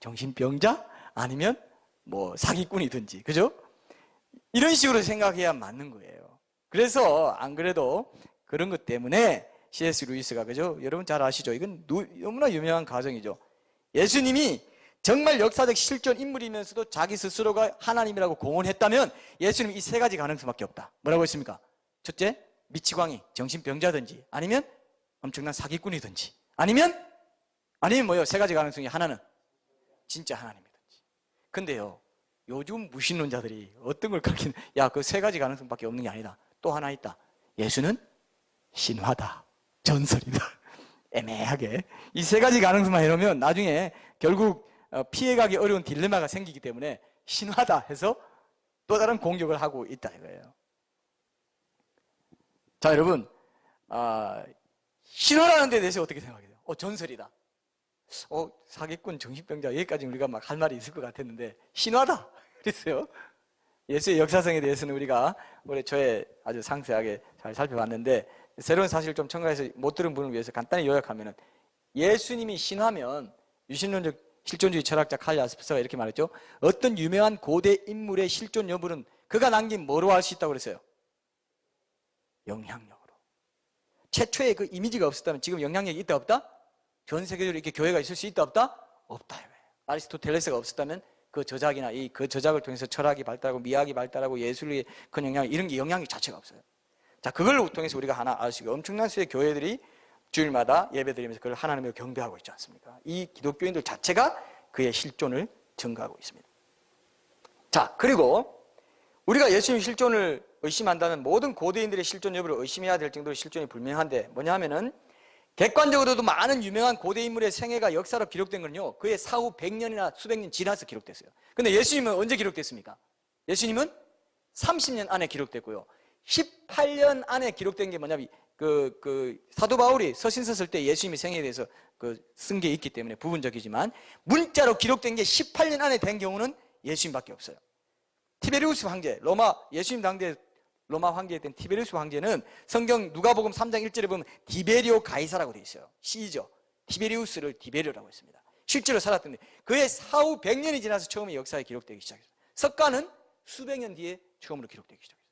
정신병자? 아니면 뭐 사기꾼이든지, 그죠? 이런 식으로 생각해야 맞는 거예요. 그래서 안 그래도 그런 것 때문에 C.S. 루이스가, 그죠? 여러분 잘 아시죠? 이건 너무나 유명한 가정이죠. 예수님이 정말 역사적 실존 인물이면서도 자기 스스로가 하나님이라고 공언했다면 예수님은 이 3가지 가능성밖에 없다. 뭐라고 했습니까? 첫째, 미치광이 정신병자든지, 아니면 엄청난 사기꾼이든지, 아니면 뭐요? 3가지 가능성이 하나는 진짜 하나님이든지. 근데요, 요즘 무신론자들이 어떤 걸 가르치는, 야, 그 3가지 가능성밖에 없는 게 아니다, 또 하나 있다, 예수는 신화다, 전설이다. 애매하게 이 3가지 가능성만 해놓으면 나중에 결국 피해가기 어려운 딜레마가 생기기 때문에 신화다 해서 또 다른 공격을 하고 있다 이거예요. 자 여러분, 신화라는 데 대해서 어떻게 생각해요? 전설이다, 사기꾼, 정신병자, 여기까지 우리가 막 할 말이 있을 것 같았는데 신화다 그랬어요. 예수의 역사성에 대해서는 우리가 올해 초에 아주 상세하게 잘 살펴봤는데, 새로운 사실을 좀 첨가해서 못 들은 분을 위해서 간단히 요약하면은, 예수님이 신화면 유신론적 실존주의 철학자 칼 야스퍼스가 이렇게 말했죠. 어떤 유명한 고대 인물의 실존 여부는 그가 남긴 뭐로 알 수 있다고 그랬어요? 영향력으로. 최초의 그 이미지가 없었다면 지금 영향력이 있다 없다? 전 세계적으로 이렇게 교회가 있을 수 있다 없다? 없다 이거예요. 아리스토텔레스가 없었다면 그 저작이나 그 저작을 통해서 철학이 발달하고 미학이 발달하고 예술의 큰 영향, 이런 게 영향력 자체가 없어요. 자, 그걸 통해서 우리가 하나 알 수 있고, 엄청난 수의 교회들이 주일마다 예배드리면서 그걸 하나님을 경배하고 있지 않습니까? 이 기독교인들 자체가 그의 실존을 증거하고 있습니다. 자, 그리고 우리가 예수님 실존을 의심한다면 모든 고대인들의 실존 여부를 의심해야 될 정도로 실존이 불명한데, 뭐냐 하면은 객관적으로도 많은 유명한 고대 인물의 생애가 역사로 기록된 건요, 그의 사후 100년이나 수백 년 지나서 기록됐어요. 근데 예수님은 언제 기록됐습니까? 예수님은 30년 안에 기록됐고요, 18년 안에 기록된 게 뭐냐면 사도 바울이 서신서 쓸 때 예수님의 생애에 대해서 쓴 게 있기 때문에 부분적이지만 문자로 기록된 게 18년 안에 된 경우는 예수님밖에 없어요. 티베리우스 황제, 예수님 당대 로마 황제였던 티베리우스 황제는 성경 누가복음 3장 1절에 보면 디베리오 가이사라고 되어 있어요. 시죠. 티베리우스를 디베리오라고 했습니다. 실제로 살았던데 그의 사후 100년이 지나서 처음에 역사에 기록되기 시작했어요. 석가는 수백 년 뒤에 처음으로 기록되기 시작했어요.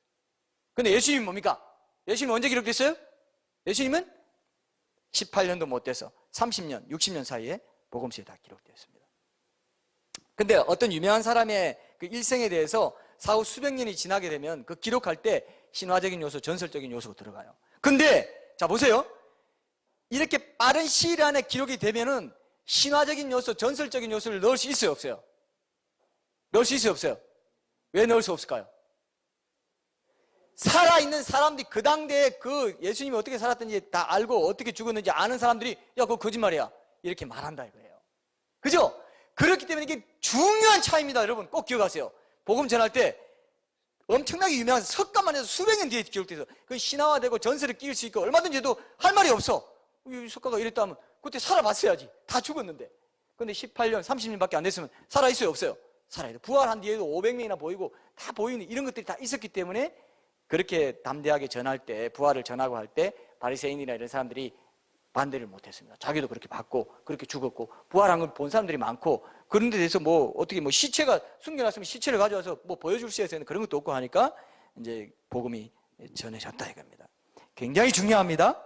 근데 예수님은 뭡니까? 예수님은 언제 기록됐어요? 예수님은 18년도 못 돼서 30년, 60년 사이에 복음서에 다 기록되었습니다. 근데 어떤 유명한 사람의 그 일생에 대해서 사후 수백 년이 지나게 되면 그 기록할 때 신화적인 요소, 전설적인 요소가 들어가요. 근데 자 보세요. 이렇게 빠른 시일 안에 기록이 되면은 신화적인 요소, 전설적인 요소를 넣을 수 있어요, 없어요? 넣을 수 있어요, 없어요? 왜 넣을 수 없을까요? 살아있는 사람들이 그 당대에 그 예수님이 어떻게 살았든지 다 알고 어떻게 죽었는지 아는 사람들이 야 그거 거짓말이야 이렇게 말한다 이거예요. 그죠? 그렇기 때문에 이게 중요한 차이입니다. 여러분 꼭 기억하세요. 복음 전할 때 엄청나게 유명한 석가만 해서 수백 년 뒤에 기록돼서 그 신화화되고 전설에 끼일 수 있고 얼마든지 해도 할 말이 없어. 이 석가가 이랬다 하면 그때 살아봤어야지. 다 죽었는데. 근데 18년, 30년밖에 안 됐으면 살아있어요, 없어요? 살아있어요. 부활한 뒤에도 500명이나 보이고 다 보이는 이런 것들이 다 있었기 때문에 그렇게 담대하게 전할 때, 부활을 전하고 할 때 바리새인이나 이런 사람들이 반대를 못했습니다. 자기도 그렇게 받고 그렇게 죽었고 부활한 걸 본 사람들이 많고 그런 데 대해서 뭐 어떻게 뭐 시체가 숨겨놨으면 시체를 가져와서 뭐 보여줄 수 있어야 그런 것도 없고 하니까 이제 복음이 전해졌다 이겁니다. 굉장히 중요합니다.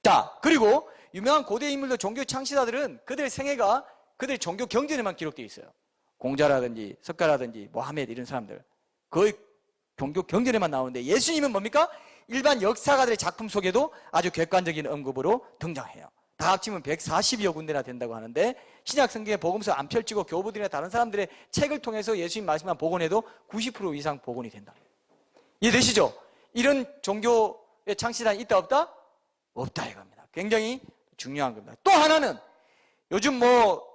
자, 그리고 유명한 고대 인물들 종교 창시자들은 그들의 생애가 그들의 종교 경전에만 기록되어 있어요. 공자라든지 석가라든지 모하메드 이런 사람들 거의 종교 경전에만 나오는데 예수님은 뭡니까? 일반 역사가들의 작품 속에도 아주 객관적인 언급으로 등장해요. 다 합치면 140여 군데나 된다고 하는데 신약 성경의 복음서 안 펼치고 교부들이나 다른 사람들의 책을 통해서 예수님 말씀만 복원해도 90% 이상 복원이 된다. 이해되시죠? 이런 종교의 창시자는 있다 없다? 없다 이겁니다. 굉장히 중요한 겁니다. 또 하나는 요즘 뭐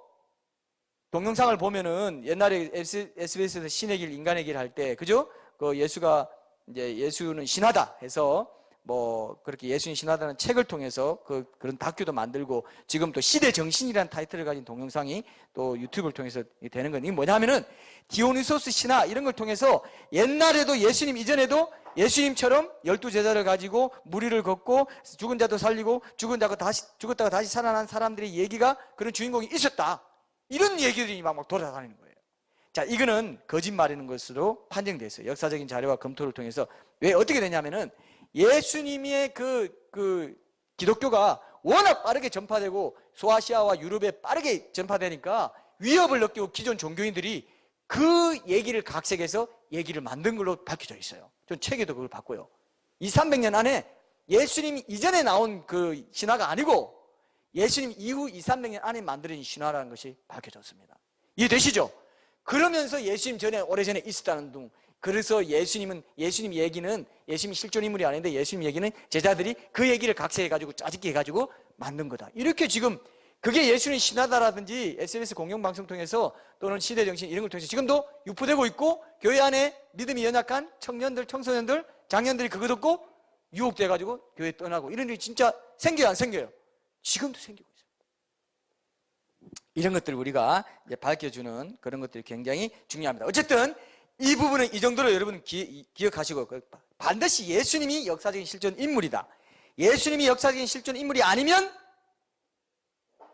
동영상을 보면은 옛날에 SBS에서 신의 길, 인간의 길 할 때 그죠? 그 예수가 이제 예수는 신하다 해서 뭐 그렇게 예수님 신하다는 책을 통해서 그런 다큐도 만들고 지금 또 시대 정신이라는 타이틀을 가진 동영상이 또 유튜브를 통해서 되는 건 이게 뭐냐면은 디오니소스 신화 이런 걸 통해서 옛날에도 예수님 이전에도 예수님처럼 12제자를 가지고 무리를 걷고 죽은 자도 살리고 죽었다가 다시 살아난 사람들의 얘기가 그런 주인공이 있었다. 이런 얘기들이 막 돌아다니는 거예요. 자, 이거는 거짓말이라는 것으로 판정됐어요. 역사적인 자료와 검토를 통해서. 왜 어떻게 되냐면은 예수님의 그 기독교가 워낙 빠르게 전파되고 소아시아와 유럽에 빠르게 전파되니까 위협을 느끼고 기존 종교인들이 그 얘기를 각색해서 얘기를 만든 걸로 밝혀져 있어요. 전 책에도 그걸 봤고요. 200~300년 안에 예수님 이전에 나온 그 신화가 아니고 예수님 이후 200~300년 안에 만들어진 신화라는 것이 밝혀졌습니다. 이해되시죠? 그러면서 예수님 전에 오래전에 있었다는 둥. 그래서 예수님 얘기는 예수님이 실존 인물이 아닌데 예수님 얘기는 제자들이 그 얘기를 각색해가지고 짜집기 해가지고 만든 거다. 이렇게 지금 그게 예수님 신하다라든지 SBS 공영방송 통해서 또는 시대정신 이런 걸 통해서 지금도 유포되고 있고 교회 안에 믿음이 연약한 청년들, 청소년들, 장년들이 그거 듣고 유혹돼가지고 교회 떠나고 이런 일이 진짜 생겨요, 안 생겨요? 지금도 생기고 있어요. 이런 것들을 우리가 이제 밝혀주는 그런 것들이 굉장히 중요합니다. 어쨌든 이 부분은 이 정도로 여러분 기억하시고 반드시 예수님이 역사적인 실존 인물이다. 예수님이 역사적인 실존 인물이 아니면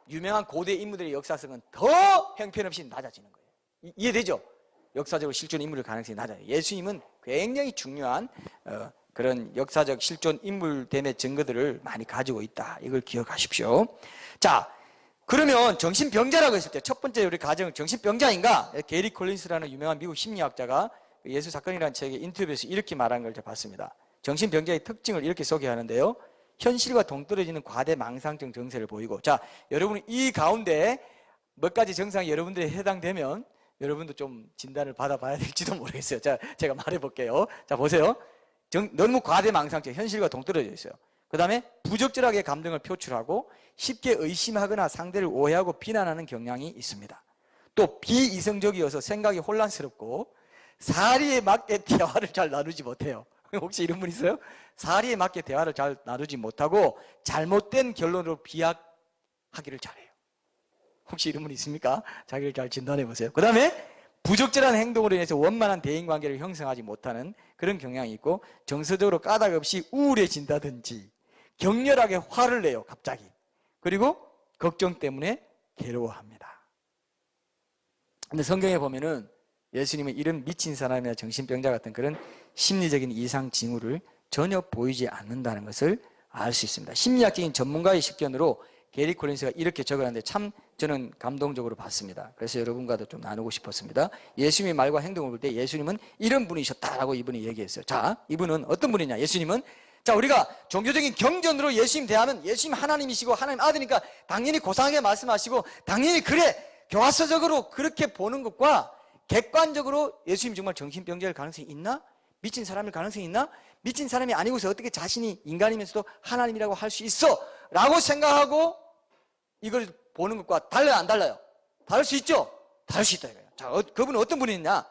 유명한 고대 인물들의 역사성은 더 형편없이 낮아지는 거예요. 이해되죠? 역사적으로 실존 인물의 가능성이 낮아요. 예수님은 굉장히 중요한 그런 역사적 실존 인물됨의 증거들을 많이 가지고 있다. 이걸 기억하십시오. 자, 그러면 정신병자라고 했을 때 첫 번째 우리 가정은 정신병자인가? 게리 콜린스라는 유명한 미국 심리학자가 예수 사건이라는 책에 인터뷰에서 이렇게 말한 걸 제가 봤습니다. 정신병자의 특징을 이렇게 소개하는데요. 현실과 동떨어지는 과대망상증 증세를 보이고, 자, 여러분 이 가운데 몇 가지 증상이 여러분들에 해당되면 여러분도 좀 진단을 받아봐야 될지도 모르겠어요. 자, 제가 말해볼게요. 자, 보세요. 너무 과대망상증, 현실과 동떨어져 있어요. 그 다음에 부적절하게 감정을 표출하고 쉽게 의심하거나 상대를 오해하고 비난하는 경향이 있습니다. 또 비이성적이어서 생각이 혼란스럽고 사리에 맞게 대화를 잘 나누지 못해요. 혹시 이런 분 있어요? 사리에 맞게 대화를 잘 나누지 못하고 잘못된 결론으로 비약하기를 잘해요. 혹시 이런 분 있습니까? 자기를 잘 진단해 보세요. 그 다음에 부적절한 행동으로 인해서 원만한 대인관계를 형성하지 못하는 그런 경향이 있고 정서적으로 까닭 없이 우울해진다든지 격렬하게 화를 내요. 갑자기. 그리고 걱정 때문에 괴로워합니다. 근데 성경에 보면은 예수님은 이런 미친 사람이나 정신병자 같은 그런 심리적인 이상 징후를 전혀 보이지 않는다는 것을 알 수 있습니다. 심리학적인 전문가의 식견으로 게리 콜린스가 이렇게 적어놨는데 참 저는 감동적으로 봤습니다. 그래서 여러분과도 좀 나누고 싶었습니다. 예수님의 말과 행동을 볼 때 예수님은 이런 분이셨다라고 이분이 얘기했어요. 자, 이분은 어떤 분이냐? 예수님은 자, 우리가 종교적인 경전으로 예수님 대하면 예수님 하나님이시고 하나님 아들이니까 당연히 고상하게 말씀하시고 당연히 그래 교과서적으로 그렇게 보는 것과 객관적으로 예수님 정말 정신병자일 가능성이 있나? 미친 사람일 가능성이 있나? 미친 사람이 아니고서 어떻게 자신이 인간이면서도 하나님이라고 할 수 있어? 라고 생각하고 이걸 보는 것과 달라요, 안 달라요? 다를 수 있죠? 다를 수 있다 이거예요. 자, 그분은 어떤 분이냐?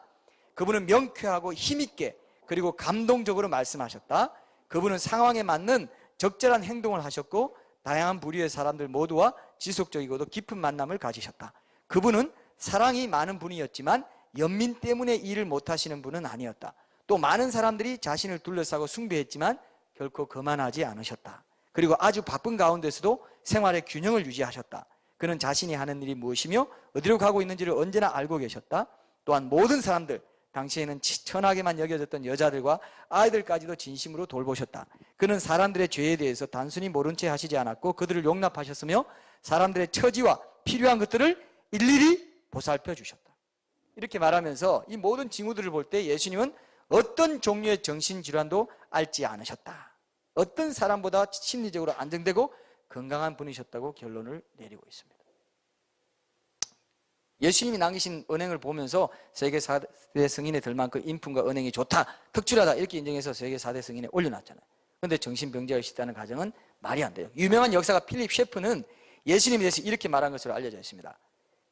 그분은 명쾌하고 힘있게 그리고 감동적으로 말씀하셨다. 그분은 상황에 맞는 적절한 행동을 하셨고 다양한 부류의 사람들 모두와 지속적이고도 깊은 만남을 가지셨다. 그분은 사랑이 많은 분이었지만 연민 때문에 일을 못하시는 분은 아니었다. 또 많은 사람들이 자신을 둘러싸고 숭배했지만 결코 거만하지 않으셨다. 그리고 아주 바쁜 가운데서도 생활의 균형을 유지하셨다. 그는 자신이 하는 일이 무엇이며 어디로 가고 있는지를 언제나 알고 계셨다. 또한 모든 사람들, 당시에는 천하게만 여겨졌던 여자들과 아이들까지도 진심으로 돌보셨다. 그는 사람들의 죄에 대해서 단순히 모른 채 하시지 않았고 그들을 용납하셨으며 사람들의 처지와 필요한 것들을 일일이 보살펴 주셨다. 이렇게 말하면서 이 모든 징후들을 볼 때 예수님은 어떤 종류의 정신질환도 앓지 않으셨다. 어떤 사람보다 심리적으로 안정되고 건강한 분이셨다고 결론을 내리고 있습니다. 예수님이 남기신 언행을 보면서 세계 4대 성인에 들 만큼 인품과 언행이 좋다, 특출하다 이렇게 인정해서 세계 4대 성인에 올려놨잖아요. 그런데 정신병자가 있다는 가정은 말이 안 돼요. 유명한 역사가 필립 셰프는 예수님에 대해서 이렇게 말한 것으로 알려져 있습니다.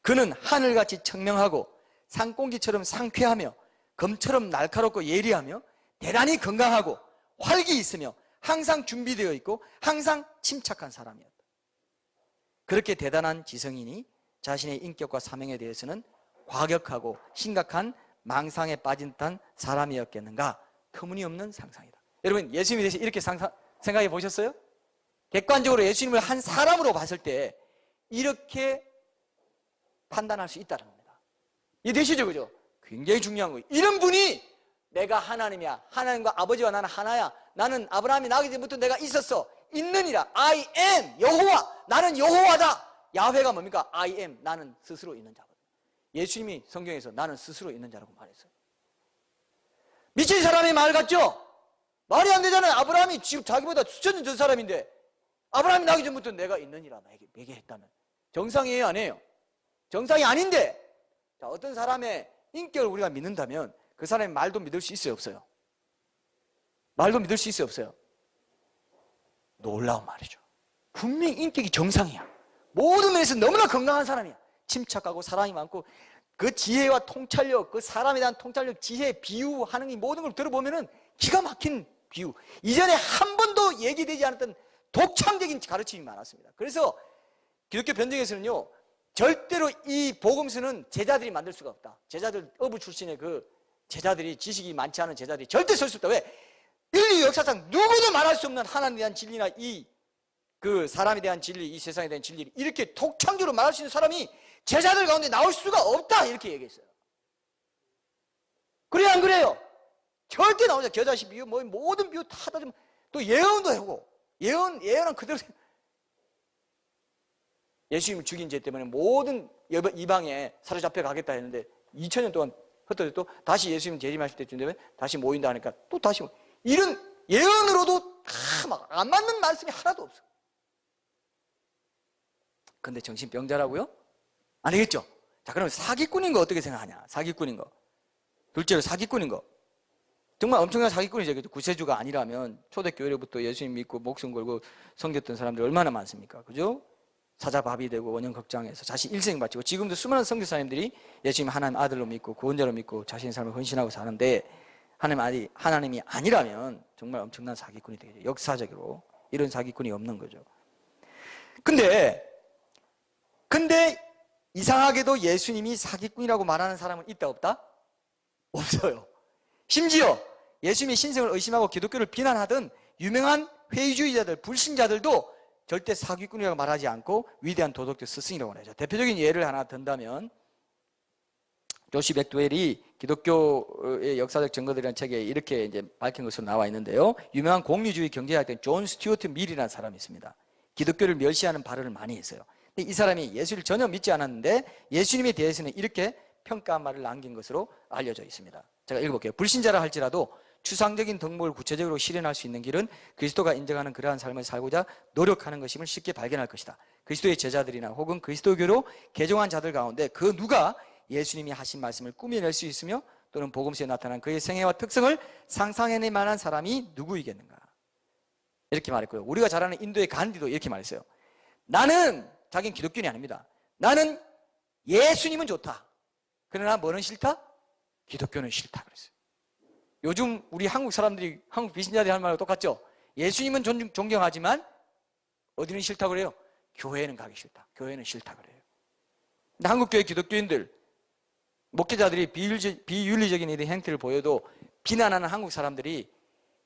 그는 하늘같이 청명하고 산공기처럼 상쾌하며 검처럼 날카롭고 예리하며 대단히 건강하고 활기 있으며 항상 준비되어 있고 항상 침착한 사람이었다. 그렇게 대단한 지성인이 자신의 인격과 사명에 대해서는 과격하고 심각한 망상에 빠진 듯한 사람이었겠는가? 터무니없는 상상이다. 여러분, 예수님에 대해서 이렇게 생각해 보셨어요? 객관적으로 예수님을 한 사람으로 봤을 때 이렇게 판단할 수 있다는 겁니다. 이해되시죠? 그죠? 굉장히 중요한 거예요. 이런 분이 내가 하나님이야. 하나님과 아버지와 나는 하나야. 나는 아브라함이 나기 전부터 내가 있었어. 있느니라. I am 여호와. 나는 여호와다. 야훼가 뭡니까? I am. 나는 스스로 있는 자거든요. 예수님이 성경에서 나는 스스로 있는 자라고 말했어요. 미친 사람의 말 같죠? 말이 안 되잖아요. 아브라함이 지금 자기보다 수천 년 전 사람인데 아브라함이 나기 전부터 내가 있느니라 나에게 했다면 정상이에요, 아니에요? 정상이 아닌데 자, 어떤 사람의 인격을 우리가 믿는다면 그 사람의 말도 믿을 수 있어요, 없어요? 말도 믿을 수 있어요, 없어요? 놀라운 말이죠. 분명히 인격이 정상이야. 모든 면에서 너무나 건강한 사람이야. 침착하고 사랑이 많고 그 지혜와 통찰력, 그 사람에 대한 통찰력, 지혜, 비유하는 이 모든 걸 들어보면은 기가 막힌 비유. 이전에 한 번도 얘기되지 않았던 독창적인 가르침이 많았습니다. 그래서 기독교 변증에서는요, 절대로 이 복음서는 제자들이 만들 수가 없다. 제자들, 어부 출신의 그 제자들이, 지식이 많지 않은 제자들이 절대 쓸 수 없다. 왜? 인류 역사상 누구도 말할 수 없는 하나님에 대한 진리나 그 사람에 대한 진리, 이 세상에 대한 진리를 이렇게 독창적으로 말할 수 있는 사람이 제자들 가운데 나올 수가 없다. 이렇게 얘기했어요. 그래요, 안 그래요? 절대 나오지 않아요. 겨자씨 비유, 뭐 모든 비유 다 좀, 또 예언도 하고, 예언은 그대로. 예수님을 죽인 죄 때문에 모든 이방에 사로잡혀 가겠다 했는데 2000년 동안 흩어졌고 다시 예수님 재림하실 때쯤 되면 다시 모인다 하니까 또 다시 이런 예언으로도 막 안 맞는 말씀이 하나도 없어. 근데 정신병자라고요? 아니겠죠? 자, 그러면 사기꾼인 거 어떻게 생각하냐? 사기꾼인 거. 둘째로 사기꾼인 거. 정말 엄청난 사기꾼이죠. 구세주가 아니라면 초대교회로부터 예수님 믿고 목숨 걸고 섬겼던 사람들 얼마나 많습니까? 그죠? 사자밥이 되고 원형극장에서 자신 일생 바치고 지금도 수많은 선교사님들이 예수님 하나님 아들로 믿고 구원자로 믿고 자신의 삶을 헌신하고 사는데 하나님이 아니라면 정말 엄청난 사기꾼이 되겠죠. 역사적으로 이런 사기꾼이 없는 거죠. 근데 이상하게도 예수님이 사기꾼이라고 말하는 사람은 있다 없다? 없어요. 심지어 예수님의 신성을 의심하고 기독교를 비난하던 유명한 회의주의자들, 불신자들도 절대 사기꾼이라고 말하지 않고 위대한 도덕적 스승이라고 하죠. 대표적인 예를 하나 든다면 조시 백두엘이 기독교의 역사적 증거들이라는 책에 이렇게 이제 밝힌 것으로 나와 있는데요. 유명한 공리주의 경제학자인 존 스튜어트 밀이라는 사람이 있습니다. 기독교를 멸시하는 발언을 많이 했어요. 근데 이 사람이 예수를 전혀 믿지 않았는데 예수님에 대해서는 이렇게 평가한 말을 남긴 것으로 알려져 있습니다. 제가 읽어볼게요. 불신자라 할지라도 추상적인 덕목을 구체적으로 실현할 수 있는 길은 그리스도가 인정하는 그러한 삶을 살고자 노력하는 것임을 쉽게 발견할 것이다. 그리스도의 제자들이나 혹은 그리스도교로 개종한 자들 가운데 그 누가 예수님이 하신 말씀을 꾸며낼 수 있으며 또는 복음서에 나타난 그의 생애와 특성을 상상해낼 만한 사람이 누구이겠는가? 이렇게 말했고요. 우리가 잘 아는 인도의 간디도 이렇게 말했어요. 나는, 자기는 기독교인이 아닙니다. 나는 예수님은 좋다. 그러나 뭐는 싫다? 기독교는 싫다 그랬어요. 요즘 우리 한국 사람들이, 한국 비신자들이 하는 말과 똑같죠? 예수님은 존경하지만 어디는 싫다 그래요? 교회는 가기 싫다. 교회는 싫다 그래요. 근데 한국교회 기독교인들, 목회자들이 비윤리적인 이런 행태를 보여도 비난하는 한국 사람들이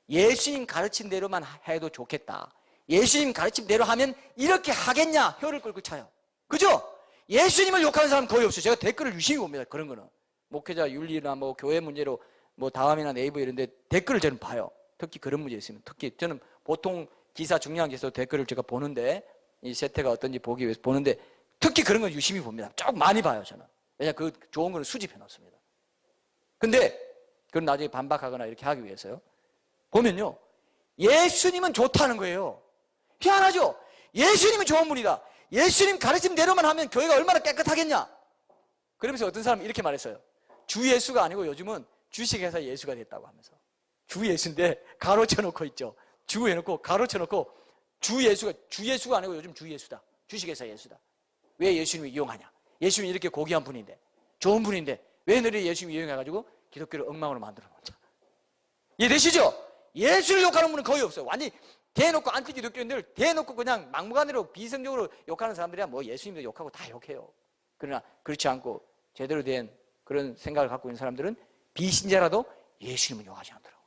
예수님 가르친 대로만 해도 좋겠다. 예수님 가르친 대로 하면 이렇게 하겠냐? 혀를 끌고 차요. 그죠? 예수님을 욕하는 사람 거의 없어요. 제가 댓글을 유심히 봅니다. 그런 거는. 목회자 윤리나 뭐 교회 문제로 뭐 다음이나 네이버 이런 데 댓글을 저는 봐요. 특히 그런 문제 있으면. 특히 저는 보통 기사, 중요한 기사 댓글을 제가 보는데, 이 세태가 어떤지 보기 위해서 보는데, 특히 그런 건 유심히 봅니다. 조금 많이 봐요, 저는. 왜냐하면 그 좋은 거는 수집해 놓습니다. 근데 그건 나중에 반박하거나 이렇게 하기 위해서요. 보면요, 예수님은 좋다는 거예요. 희한하죠? 예수님은 좋은 분이다. 예수님 가르침대로만 하면 교회가 얼마나 깨끗하겠냐? 그러면서 어떤 사람이 이렇게 말했어요. 주 예수가 아니고 요즘은 주식회사 예수가 됐다고 하면서. 주 예수인데 가로쳐 놓고 있죠. 주 해놓고 가로쳐 놓고 주 예수가 아니고 요즘 주 예수다. 주식회사 예수다. 왜 예수님을 이용하냐? 예수님이 이렇게 고귀한 분인데, 좋은 분인데 왜 너를 예수님 이용해가지고 기독교를 엉망으로 만들어 놓자? 이해되시죠? 예수를 욕하는 분은 거의 없어요. 완전히 대놓고 안티 기독교인들 대놓고 그냥 막무가내로 비성적으로 욕하는 사람들이야 뭐 예수님도 욕하고 다 욕해요. 그러나 그렇지 않고 제대로 된 그런 생각을 갖고 있는 사람들은 비신자라도 예수님은 욕하지 않더라고요.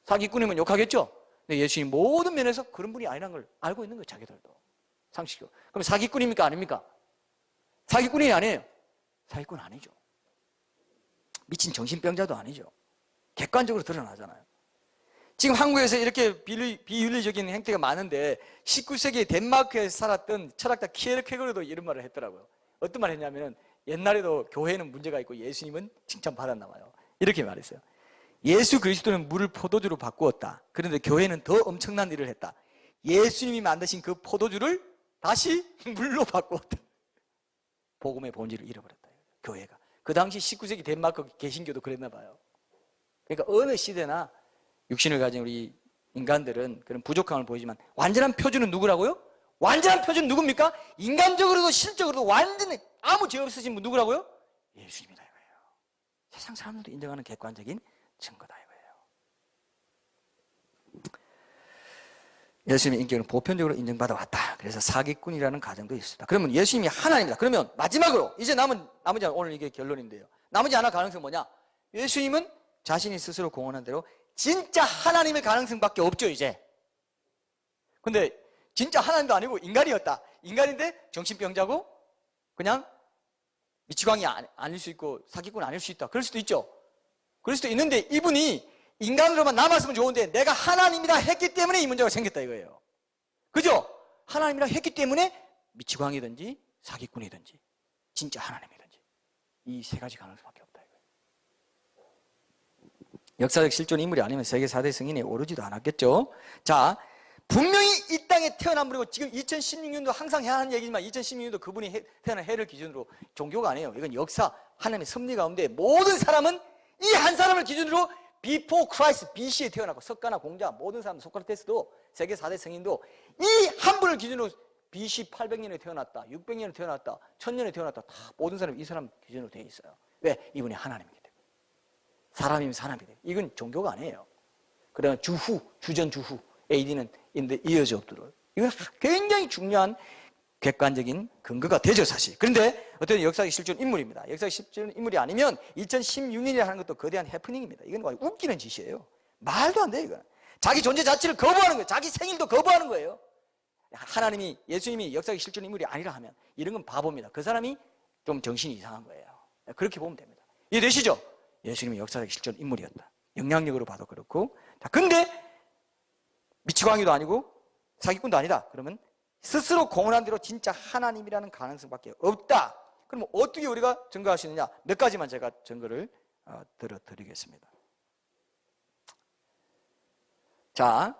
사기꾼이면 욕하겠죠? 근데 예수님 모든 면에서 그런 분이 아니라는 걸 알고 있는 거예요. 자기들도. 상식적으로. 그럼 사기꾼입니까? 아닙니까? 사기꾼이 아니에요. 사기꾼 아니죠. 미친 정신병자도 아니죠. 객관적으로 드러나잖아요. 지금 한국에서 이렇게 비윤리적인 행태가 많은데 19세기 덴마크에서 살았던 철학자 키에르케고르도 이런 말을 했더라고요. 어떤 말 했냐면 옛날에도 교회는 문제가 있고 예수님은 칭찬받았나 봐요. 이렇게 말했어요. 예수 그리스도는 물을 포도주로 바꾸었다. 그런데 교회는 더 엄청난 일을 했다. 예수님이 만드신 그 포도주를 다시 물로 바꾸었다. 복음의 본질을 잃어버렸다. 교회가. 그 당시 19세기 덴마크 개신교도 그랬나 봐요. 그러니까 어느 시대나 육신을 가진 우리 인간들은 그런 부족함을 보이지만 완전한 표준은 누구라고요? 완전한 표준은 누굽니까? 인간적으로도 실적으로도 완전히 아무 죄 없으신 분 누구라고요? 예수님이다 이거예요. 세상 사람들도 인정하는 객관적인 증거다 이거예요. 예수님의 인격은 보편적으로 인정받아 왔다. 그래서 사기꾼이라는 가정도 있습니다. 그러면 예수님이 하나님이다. 그러면 마지막으로 이제 나머지 오늘 이게 결론인데요. 나머지 하나 가능성은 뭐냐? 예수님은 자신이 스스로 공언한 대로 진짜 하나님의 가능성밖에 없죠 이제. 근데 진짜 하나님도 아니고 인간이었다. 인간인데 정신병자고 그냥 미치광이 아닐 수 있고 사기꾼 아닐 수 있다. 그럴 수도 있죠. 그럴 수도 있는데 이분이 인간으로만 남았으면 좋은데 내가 하나님이라 했기 때문에 이 문제가 생겼다 이거예요. 그죠? 하나님이라 했기 때문에 미치광이든지 사기꾼이든지 진짜 하나님이든지 이 세 가지 가능성밖에 없다 이거예요. 역사적 실존 인물이 아니면 세계 4대 승인에 오르지도 않았겠죠. 자, 분명히 이 땅에 태어난 분이고 지금 2016년도 항상 해야 하는 얘기지만 2016년도 그분이 태어난 해를 기준으로 종교가 아니에요. 이건 역사 하나님의 섭리 가운데 모든 사람은 이 한 사람을 기준으로 Before Christ, BC에 태어났고 석가나 공자 모든 사람 소크라테스도 세계 4대 성인도 이 한 분을 기준으로 BC 800년에 태어났다, 600년에 태어났다, 1000년에 태어났다 다 모든 사람이 이 사람 기준으로 되어 있어요. 왜? 이분이 하나님이기 때문에. 사람이면 사람이기 때문에. 이건 종교가 아니에요. 그러나 주전 주후 AD는 in the years of the Lord. 이건 굉장히 중요한 객관적인 근거가 되죠 사실. 그런데 어떤 역사적 실존 인물입니다. 역사적 실존 인물이 아니면 2016년이라 하는 것도 거대한 해프닝입니다. 이건 웃기는 짓이에요. 말도 안 돼요 이건. 자기 존재 자체를 거부하는 거예요. 자기 생일도 거부하는 거예요. 하나님이 예수님이 역사적 실존 인물이 아니라 하면 이런 건 바보입니다. 그 사람이 좀 정신이 이상한 거예요. 그렇게 보면 됩니다. 이해되시죠? 예수님이 역사적 실존 인물이었다. 영향력으로 봐도 그렇고. 자, 근데 미치광이도 아니고 사기꾼도 아니다. 그러면 스스로 공언한 대로 진짜 하나님이라는 가능성밖에 없다. 그럼 어떻게 우리가 증거할 수 있느냐? 몇 가지만 제가 증거를 들어드리겠습니다. 자,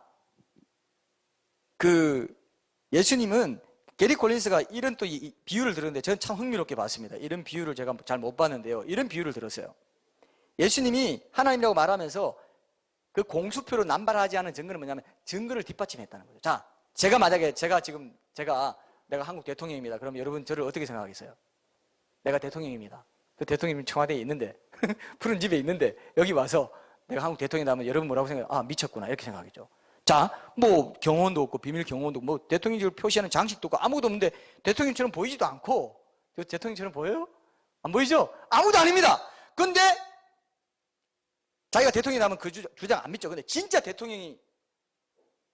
예수님은 게리 콜린스가 이런 또 비유를 들었는데 저는 참 흥미롭게 봤습니다. 이런 비유를 제가 잘 못 봤는데요. 이런 비유를 들었어요. 예수님이 하나님이라고 말하면서 그 공수표로 남발하지 않은 증거는 뭐냐면 증거를 뒷받침했다는 거죠. 자, 제가 만약에 내가 한국 대통령입니다. 그럼 여러분 저를 어떻게 생각하겠어요? 내가 대통령입니다. 그 대통령이 청와대에 있는데 푸른 집에 있는데 여기 와서 내가 한국 대통령이 나면 여러분 뭐라고 생각해요? 아, 미쳤구나 이렇게 생각하겠죠. 자, 뭐 경호원도 없고 비밀 경호원도 없고 뭐 대통령직을 표시하는 장식도 없고 아무것도 없는데 대통령처럼 보이지도 않고 대통령처럼 보여요? 안 보이죠? 아무도 아닙니다. 근데 자기가 대통령이 나면 그 주장 안 믿죠. 근데 진짜 대통령이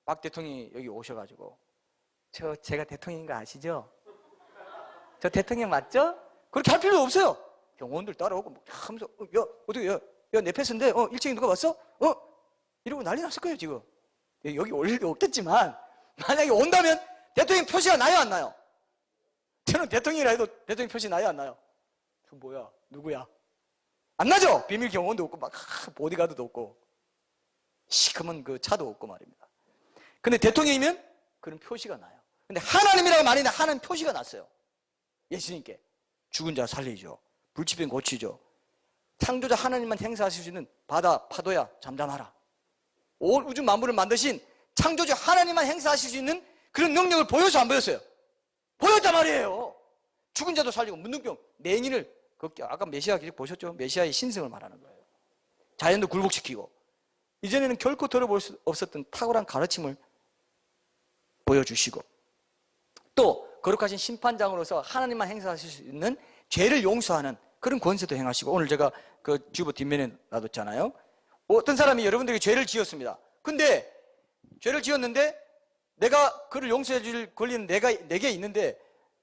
박 대통령이 여기 오셔가지고 제가 대통령인 거 아시죠? 저 대통령 맞죠? 그렇게 할 필요 없어요. 경호원들 따라오고 뭐 하면서 야 어떻게 야 내 패스인데 1층에 누가 왔어? 이러고 난리 났을 거예요 지금. 여기 올 일도 없겠지만 만약에 온다면 대통령 표시가 나요 안 나요? 저는 대통령이라 해도 대통령 표시 나요 안 나요? 저 뭐야 누구야? 안 나죠? 비밀 경호원도 없고 막 보디가드도 없고 시커먼 그 차도 없고 말입니다. 근데 대통령이면 그런 표시가 나요. 근데 하나님이라고 말했는데 하나님 표시가 났어요. 예수님께 죽은 자 살리죠. 불치병 고치죠. 창조자 하나님만 행사하실 수 있는 바다 파도야 잠잠하라. 온 우주 만물을 만드신 창조자 하나님만 행사하실 수 있는 그런 능력을 보여서 안 보였어요? 보였단 말이에요. 죽은 자도 살리고 문둥병 맹인을 아까 메시아 기록 보셨죠? 메시아의 신성을 말하는 거예요. 자연도 굴복시키고 이전에는 결코 들어볼 수 없었던 탁월한 가르침을 보여주시고 또 거룩하신 심판장으로서 하나님만 행사하실 수 있는 죄를 용서하는 그런 권세도 행하시고 오늘 제가 그 주보 뒷면에 놔뒀잖아요. 어떤 사람이 여러분들에게 죄를 지었습니다. 근데 죄를 지었는데 내가 그를 용서해 줄 권리는 내게 있는데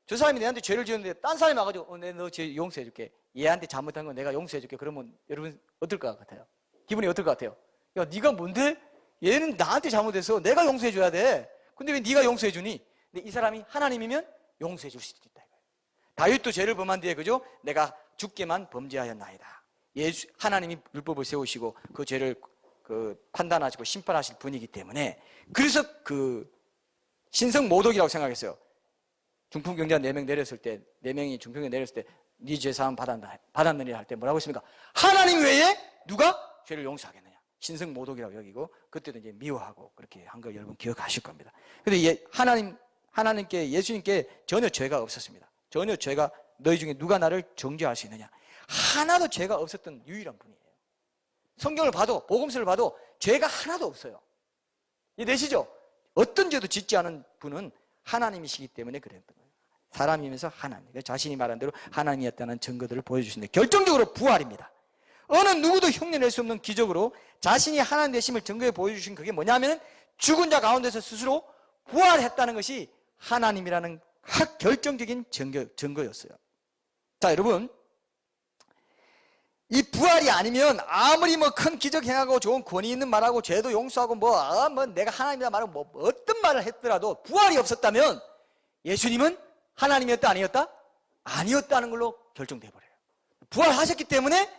저 사람이 내한테 죄를 지었는데 딴 사람이 와가지고 내가 너 죄 용서해 줄게. 얘한테 잘못한 건 내가 용서해 줄게. 그러면 여러분 어떨 것 같아요? 기분이 어떨 것 같아요? 야 네가 뭔데? 얘는 나한테 잘못해서 내가 용서해 줘야 돼. 근데 왜 네가 용서해 주니? 근데 이 사람이 하나님이면 용서해 줄 수도 있다 이거예요. 다윗도 죄를 범한 뒤에 그죠? 내가 죽게만 범죄하였나이다. 하나님이 율법을 세우시고 그 죄를 판단하시고 심판하실 분이기 때문에 그래서 그 신성 모독이라고 생각했어요. 중풍병자 4명 내렸을 때 4명이 중풍병자 내렸을 때 네 죄 사함 받았느냐 할 때 뭐라고 했습니까? 하나님 외에 누가 죄를 용서하겠느냐. 신성 모독이라고 여기고 그때도 이제 미워하고 그렇게 한 걸 여러분 기억하실 겁니다. 근데 하나님께 예수님께 전혀 죄가 없었습니다. 전혀 죄가 너희 중에 누가 나를 정죄할 수 있느냐. 하나도 죄가 없었던 유일한 분이에요. 성경을 봐도 복음서를 봐도 죄가 하나도 없어요. 이해되시죠? 어떤 죄도 짓지 않은 분은 하나님이시기 때문에 그랬던 거예요. 사람이면서 하나님. 자신이 말한 대로 하나님이었다는 증거들을 보여주시는데 결정적으로 부활입니다. 어느 누구도 흉내낼 수 없는 기적으로 자신이 하나님 되심을 증거해 보여주신 그게 뭐냐면 죽은 자 가운데서 스스로 부활했다는 것이 하나님이라는 결정적인 증거였어요. 자, 여러분, 이 부활이 아니면 아무리 뭐 큰 기적 행하고 좋은 권위 있는 말하고 죄도 용서하고 뭐 내가 하나님이다 말하고 뭐 어떤 말을 했더라도 부활이 없었다면 예수님은 하나님이었다 아니었다? 아니었다는 걸로 결정돼 버려요. 부활하셨기 때문에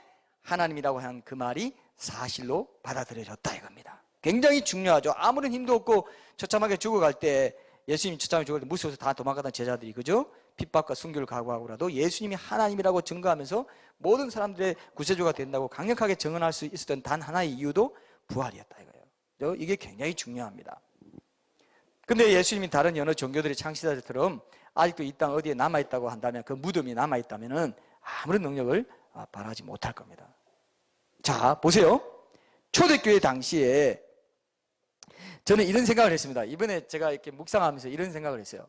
하나님이라고 한 그 말이 사실로 받아들여졌다 이겁니다. 굉장히 중요하죠. 아무런 힘도 없고 처참하게 죽어갈 때 예수님이 처참하게 죽을 때 무서워서 다 도망가던 제자들이 그죠? pit박과 순교를 각오하고라도 예수님이 하나님이라고 증거하면서 모든 사람들의 구세주가 된다고 강력하게 증언할 수 있었던 단 하나의 이유도 부활이었다 이거예요. 이게 굉장히 중요합니다. 근데 예수님이 다른 여러 종교들의 창시자들처럼 아직도 이 땅 어디에 남아있다고 한다면 그 무덤이 남아있다면 아무런 능력을 발하지 못할 겁니다. 자, 보세요. 초대교회 당시에 저는 이런 생각을 했습니다. 이번에 제가 이렇게 묵상하면서 이런 생각을 했어요.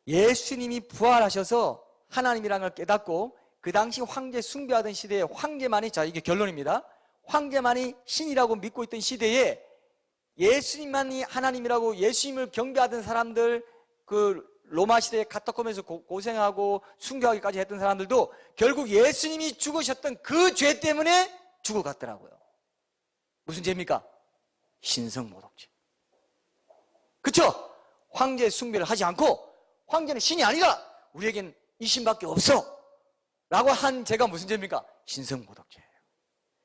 예수님이 부활하셔서 하나님이라는 걸 깨닫고 그 당시 황제 숭배하던 시대에 황제만이, 자 이게 결론입니다. 황제만이 신이라고 믿고 있던 시대에 예수님만이 하나님이라고 예수님을 경배하던 사람들, 그 로마 시대에 카타콤에서 고생하고 순교하기까지 했던 사람들도 결국 예수님이 죽으셨던 그 죄 때문에 죽어갔더라고요. 무슨 죄입니까? 신성모독죄. 그쵸? 황제 숭배를 하지 않고 황제는 신이 아니다. 우리에겐 이 신밖에 없어. 라고 한 죄가 무슨 죄입니까? 신성모독죄예요.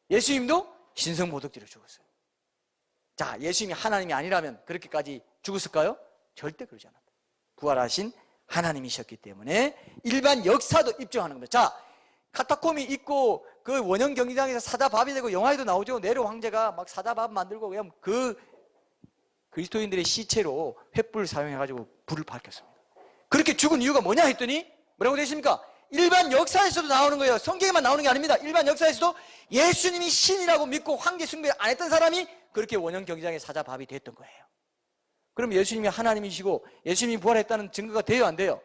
예수님도 신성모독죄로 죽었어요. 자, 예수님이 하나님이 아니라면 그렇게까지 죽었을까요? 절대 그러지 않았다. 부활하신 하나님이셨기 때문에 일반 역사도 입증하는 겁니다. 자, 카타콤이 있고 그 원형 경기장에서 사자밥이 되고 영화에도 나오죠. 네로 황제가 막 사자밥 만들고 그냥 그 그리스도인들의 시체로 횃불을 사용해가지고 불을 밝혔습니다. 그렇게 죽은 이유가 뭐냐 했더니 뭐라고 되십니까? 일반 역사에서도 나오는 거예요. 성경에만 나오는 게 아닙니다. 일반 역사에서도 예수님이 신이라고 믿고 황제 숭배 안 했던 사람이 그렇게 원형 경기장의 사자밥이 됐던 거예요. 그럼 예수님이 하나님이시고 예수님이 부활했다는 증거가 돼요, 안 돼요?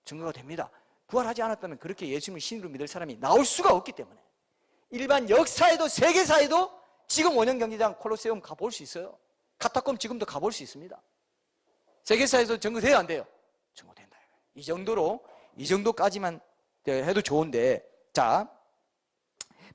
증거가 됩니다. 부활하지 않았다면 그렇게 예수님을 신으로 믿을 사람이 나올 수가 없기 때문에 일반 역사에도 세계사에도 지금 원형 경기장 콜로세움 가볼 수 있어요. 카타콤 지금도 가볼 수 있습니다. 세계사에서 증거돼요, 안 돼요? 증거된다. 이 정도까지만 해도 좋은데, 자,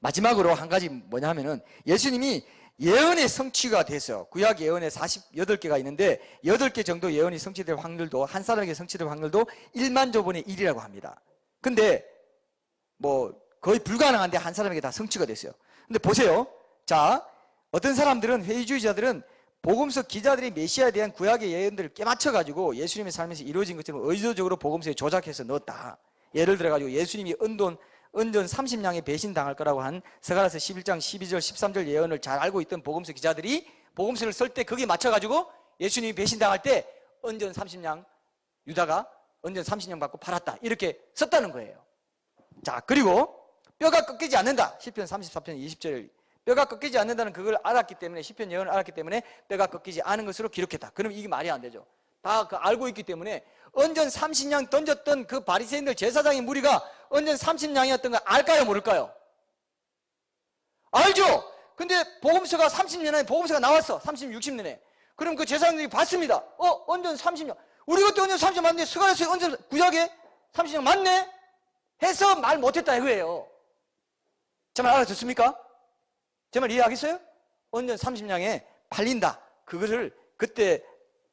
마지막으로 한 가지 뭐냐 하면은 예수님이 예언의 성취가 돼서 구약 예언에 48개가 있는데 8개 정도 예언이 성취될 확률도, 한 사람에게 성취될 확률도 1만 조분의 1이라고 합니다. 근데 뭐 거의 불가능한데 한 사람에게 다 성취가 됐어요. 근데 보세요. 자, 어떤 사람들은, 회의주의자들은 복음서 기자들이 메시아에 대한 구약의 예언들을 깨맞춰가지고 예수님의 삶에서 이루어진 것처럼 의도적으로 복음서에 조작해서 넣었다. 예를 들어가지고 예수님이 은전 30냥에 배신당할 거라고 한 스가랴서 11장 12절 13절 예언을 잘 알고 있던 복음서 기자들이 복음서를 쓸 때 거기에 맞춰가지고 예수님이 배신당할 때 은전 30냥, 유다가 은전 30냥 받고 팔았다, 이렇게 썼다는 거예요. 자, 그리고 뼈가 꺾이지 않는다. 시편 34편 20절, 뼈가 꺾이지 않는다는 그걸 알았기 때문에, 시편 예언을 알았기 때문에 뼈가 꺾이지 않은 것으로 기록했다. 그럼 이게 말이 안 되죠. 다 알고 있기 때문에 언전 30냥 던졌던 그 바리새인들 제사장의 무리가 언전 30냥이었던 거 알까요, 모를까요? 알죠. 근데 복음서가 30년에 복음서가 나왔어. 30, 60년에. 그럼 그 제사장들이 봤습니다. 언전 30냥. 우리 그때 언전 30냥 맞네. 스가랴서 언전 구약에 30냥 맞네. 해서 말 못했다 이거예요. 제 말 알아듣습니까? 제 말 이해하겠어요? 언전 30냥에 팔린다. 그것을 그때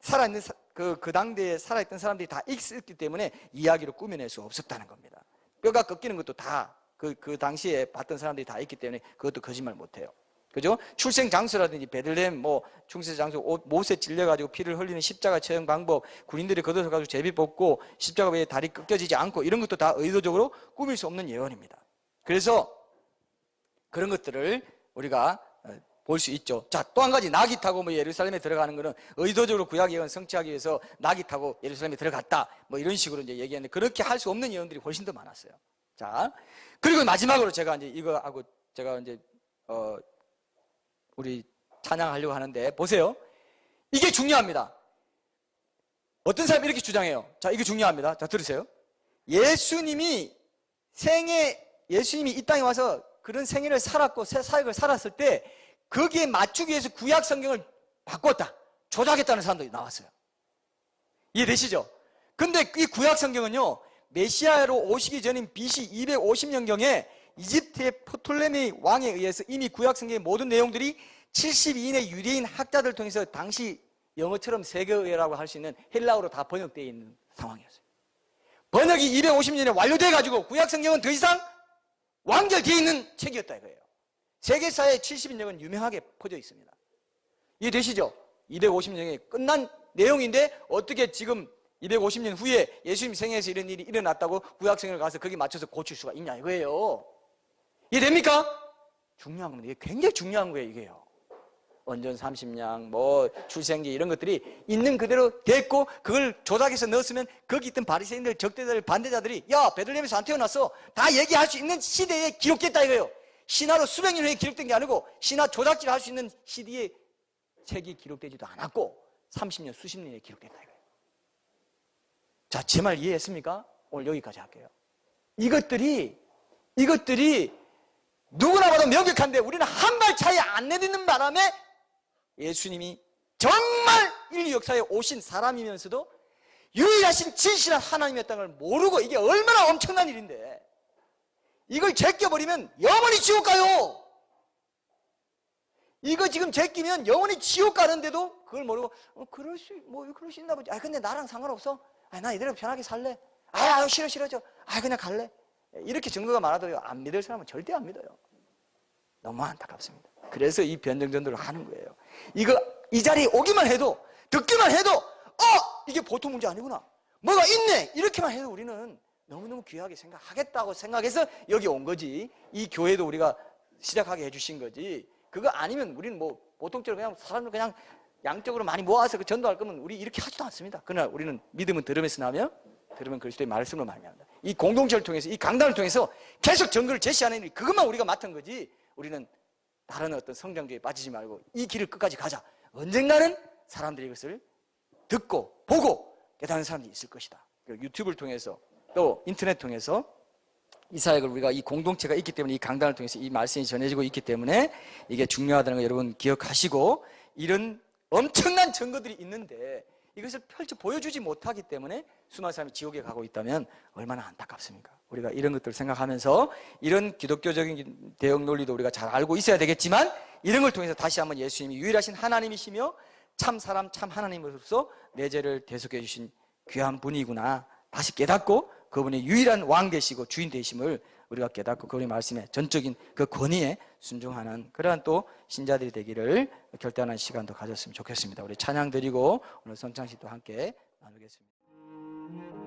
살아있는 그 당대에 살아있던 사람들이 다 있었기 때문에 이야기로 꾸며낼 수 없었다는 겁니다. 뼈가 꺾이는 것도 다 그 당시에 봤던 사람들이 다 있기 때문에 그것도 거짓말 못해요. 그죠? 출생 장소라든지 베들레헴 중세 장소, 못에 찔려가지고 피를 흘리는 십자가 처형 방법, 군인들이 걷어서가지고 제비 뽑고 십자가 외에 다리 꺾여지지 않고, 이런 것도 다 의도적으로 꾸밀 수 없는 예언입니다. 그래서 그런 것들을 우리가 볼 수 있죠. 자, 또 한 가지, 낙이 타고 뭐 예루살렘에 들어가는 거는 의도적으로 구약 예언 성취하기 위해서 낙이 타고 예루살렘에 들어갔다, 뭐 이런 식으로 이제 얘기했는데, 그렇게 할 수 없는 예언들이 훨씬 더 많았어요. 자, 그리고 마지막으로 제가 이제 이거 하고 제가 이제 우리 찬양하려고 하는데, 보세요. 이게 중요합니다. 어떤 사람이 이렇게 주장해요. 자, 이게 중요합니다. 자, 들으세요. 예수님이 이 땅에 와서 그런 생애를 살았고 새 사역을 살았을 때 거기에 맞추기 위해서 구약 성경을 바꿨다, 조작했다는 사람들이 나왔어요. 이해되시죠? 근데 이 구약 성경은요, 메시아로 오시기 전인 BC 250년경에 이집트의 프톨레미 왕에 의해서 이미 구약 성경의 모든 내용들이 72인의 유대인 학자들 통해서 당시 영어처럼 세계어라고 할 수 있는 헬라어로 다 번역되어 있는 상황이었어요. 번역이 250년에 완료돼가지고 구약 성경은 더 이상 완결되어 있는 책이었다 이거예요. 세계사의 70인역은 유명하게 퍼져 있습니다. 이해되시죠? 250년에 끝난 내용인데 어떻게 지금 250년 후에 예수님 생애에서 이런 일이 일어났다고 구약성경을 가서 거기 맞춰서 고칠 수가 있냐 이거예요. 이해됩니까? 중요한 겁니다. 이게 굉장히 중요한 거예요, 이게요. 언전 30냥, 출생기 이런 것들이 있는 그대로 됐고, 그걸 조작해서 넣었으면 거기 있던 바리새인들, 적대자들, 반대자들이 야, 베들레헴에서 안 태어났어, 다 얘기할 수 있는 시대에 기록됐다 이거예요. 신화로 수백 년 후에 기록된 게 아니고 신화 조작질 할 수 있는 시대에 책이 기록되지도 않았고 30년, 수십 년에 기록됐다 이거예요. 자, 제 말 이해했습니까? 오늘 여기까지 할게요. 이것들이 누구나 봐도 명백한데 우리는 한 발 차이 안 내딛는 바람에 예수님이 정말 인류 역사에 오신 사람이면서도 유일하신 진실한 하나님이었다는 걸 모르고, 이게 얼마나 엄청난 일인데 이걸 제껴버리면 영원히 지옥 가요. 이거 지금 제끼면 영원히 지옥 가는데도 그걸 모르고 그럴 수 있나 보지. 근데 나랑 상관없어. 나 이대로 편하게 살래. 싫어. 그냥 갈래. 이렇게 증거가 많아도 안 믿을 사람은 절대 안 믿어요. 너무 안타깝습니다. 그래서 이 변정전도를 하는 거예요. 이 자리에 오기만 해도, 듣기만 해도 이게 보통 문제 아니구나, 뭐가 있네, 이렇게만 해도 우리는 너무너무 귀하게 생각하겠다고 생각해서 여기 온 거지. 이 교회도 우리가 시작하게 해주신 거지. 그거 아니면 우리는 보통적으로 그냥 사람을 그냥 양적으로 많이 모아서 전도할 거면 우리 이렇게 하지도 않습니다. 그러나 우리는 믿음은 들음에서 나며 들으면 그리스도의 말씀으로 말미암는다. 이 공동체를 통해서, 이 강단을 통해서 계속 증거를 제시하는 일, 그것만 우리가 맡은 거지, 우리는 다른 어떤 성장주의에 빠지지 말고 이 길을 끝까지 가자. 언젠가는 사람들이 이것을 듣고 보고 깨닫는 사람들이 있을 것이다. 유튜브를 통해서 또 인터넷 통해서 이 사역을 우리가, 이 공동체가 있기 때문에, 이 강단을 통해서 이 말씀이 전해지고 있기 때문에 이게 중요하다는 거 여러분 기억하시고, 이런 엄청난 증거들이 있는데 이것을 펼쳐 보여주지 못하기 때문에 수많은 사람이 지옥에 가고 있다면 얼마나 안타깝습니까? 우리가 이런 것들을 생각하면서 이런 기독교적인 대응 논리도 우리가 잘 알고 있어야 되겠지만, 이런 걸 통해서 다시 한번 예수님이 유일하신 하나님이시며 참 사람 참 하나님으로서 내 죄를 대속해 주신 귀한 분이구나 다시 깨닫고, 그분이 유일한 왕 되시고 주인 되심을 우리가 깨닫고 그분의 말씀에 전적인 그 권위에 순종하는 그러한 또 신자들이 되기를 결단하는 시간도 가졌으면 좋겠습니다. 우리 찬양 드리고 오늘 선창식도 함께 나누겠습니다.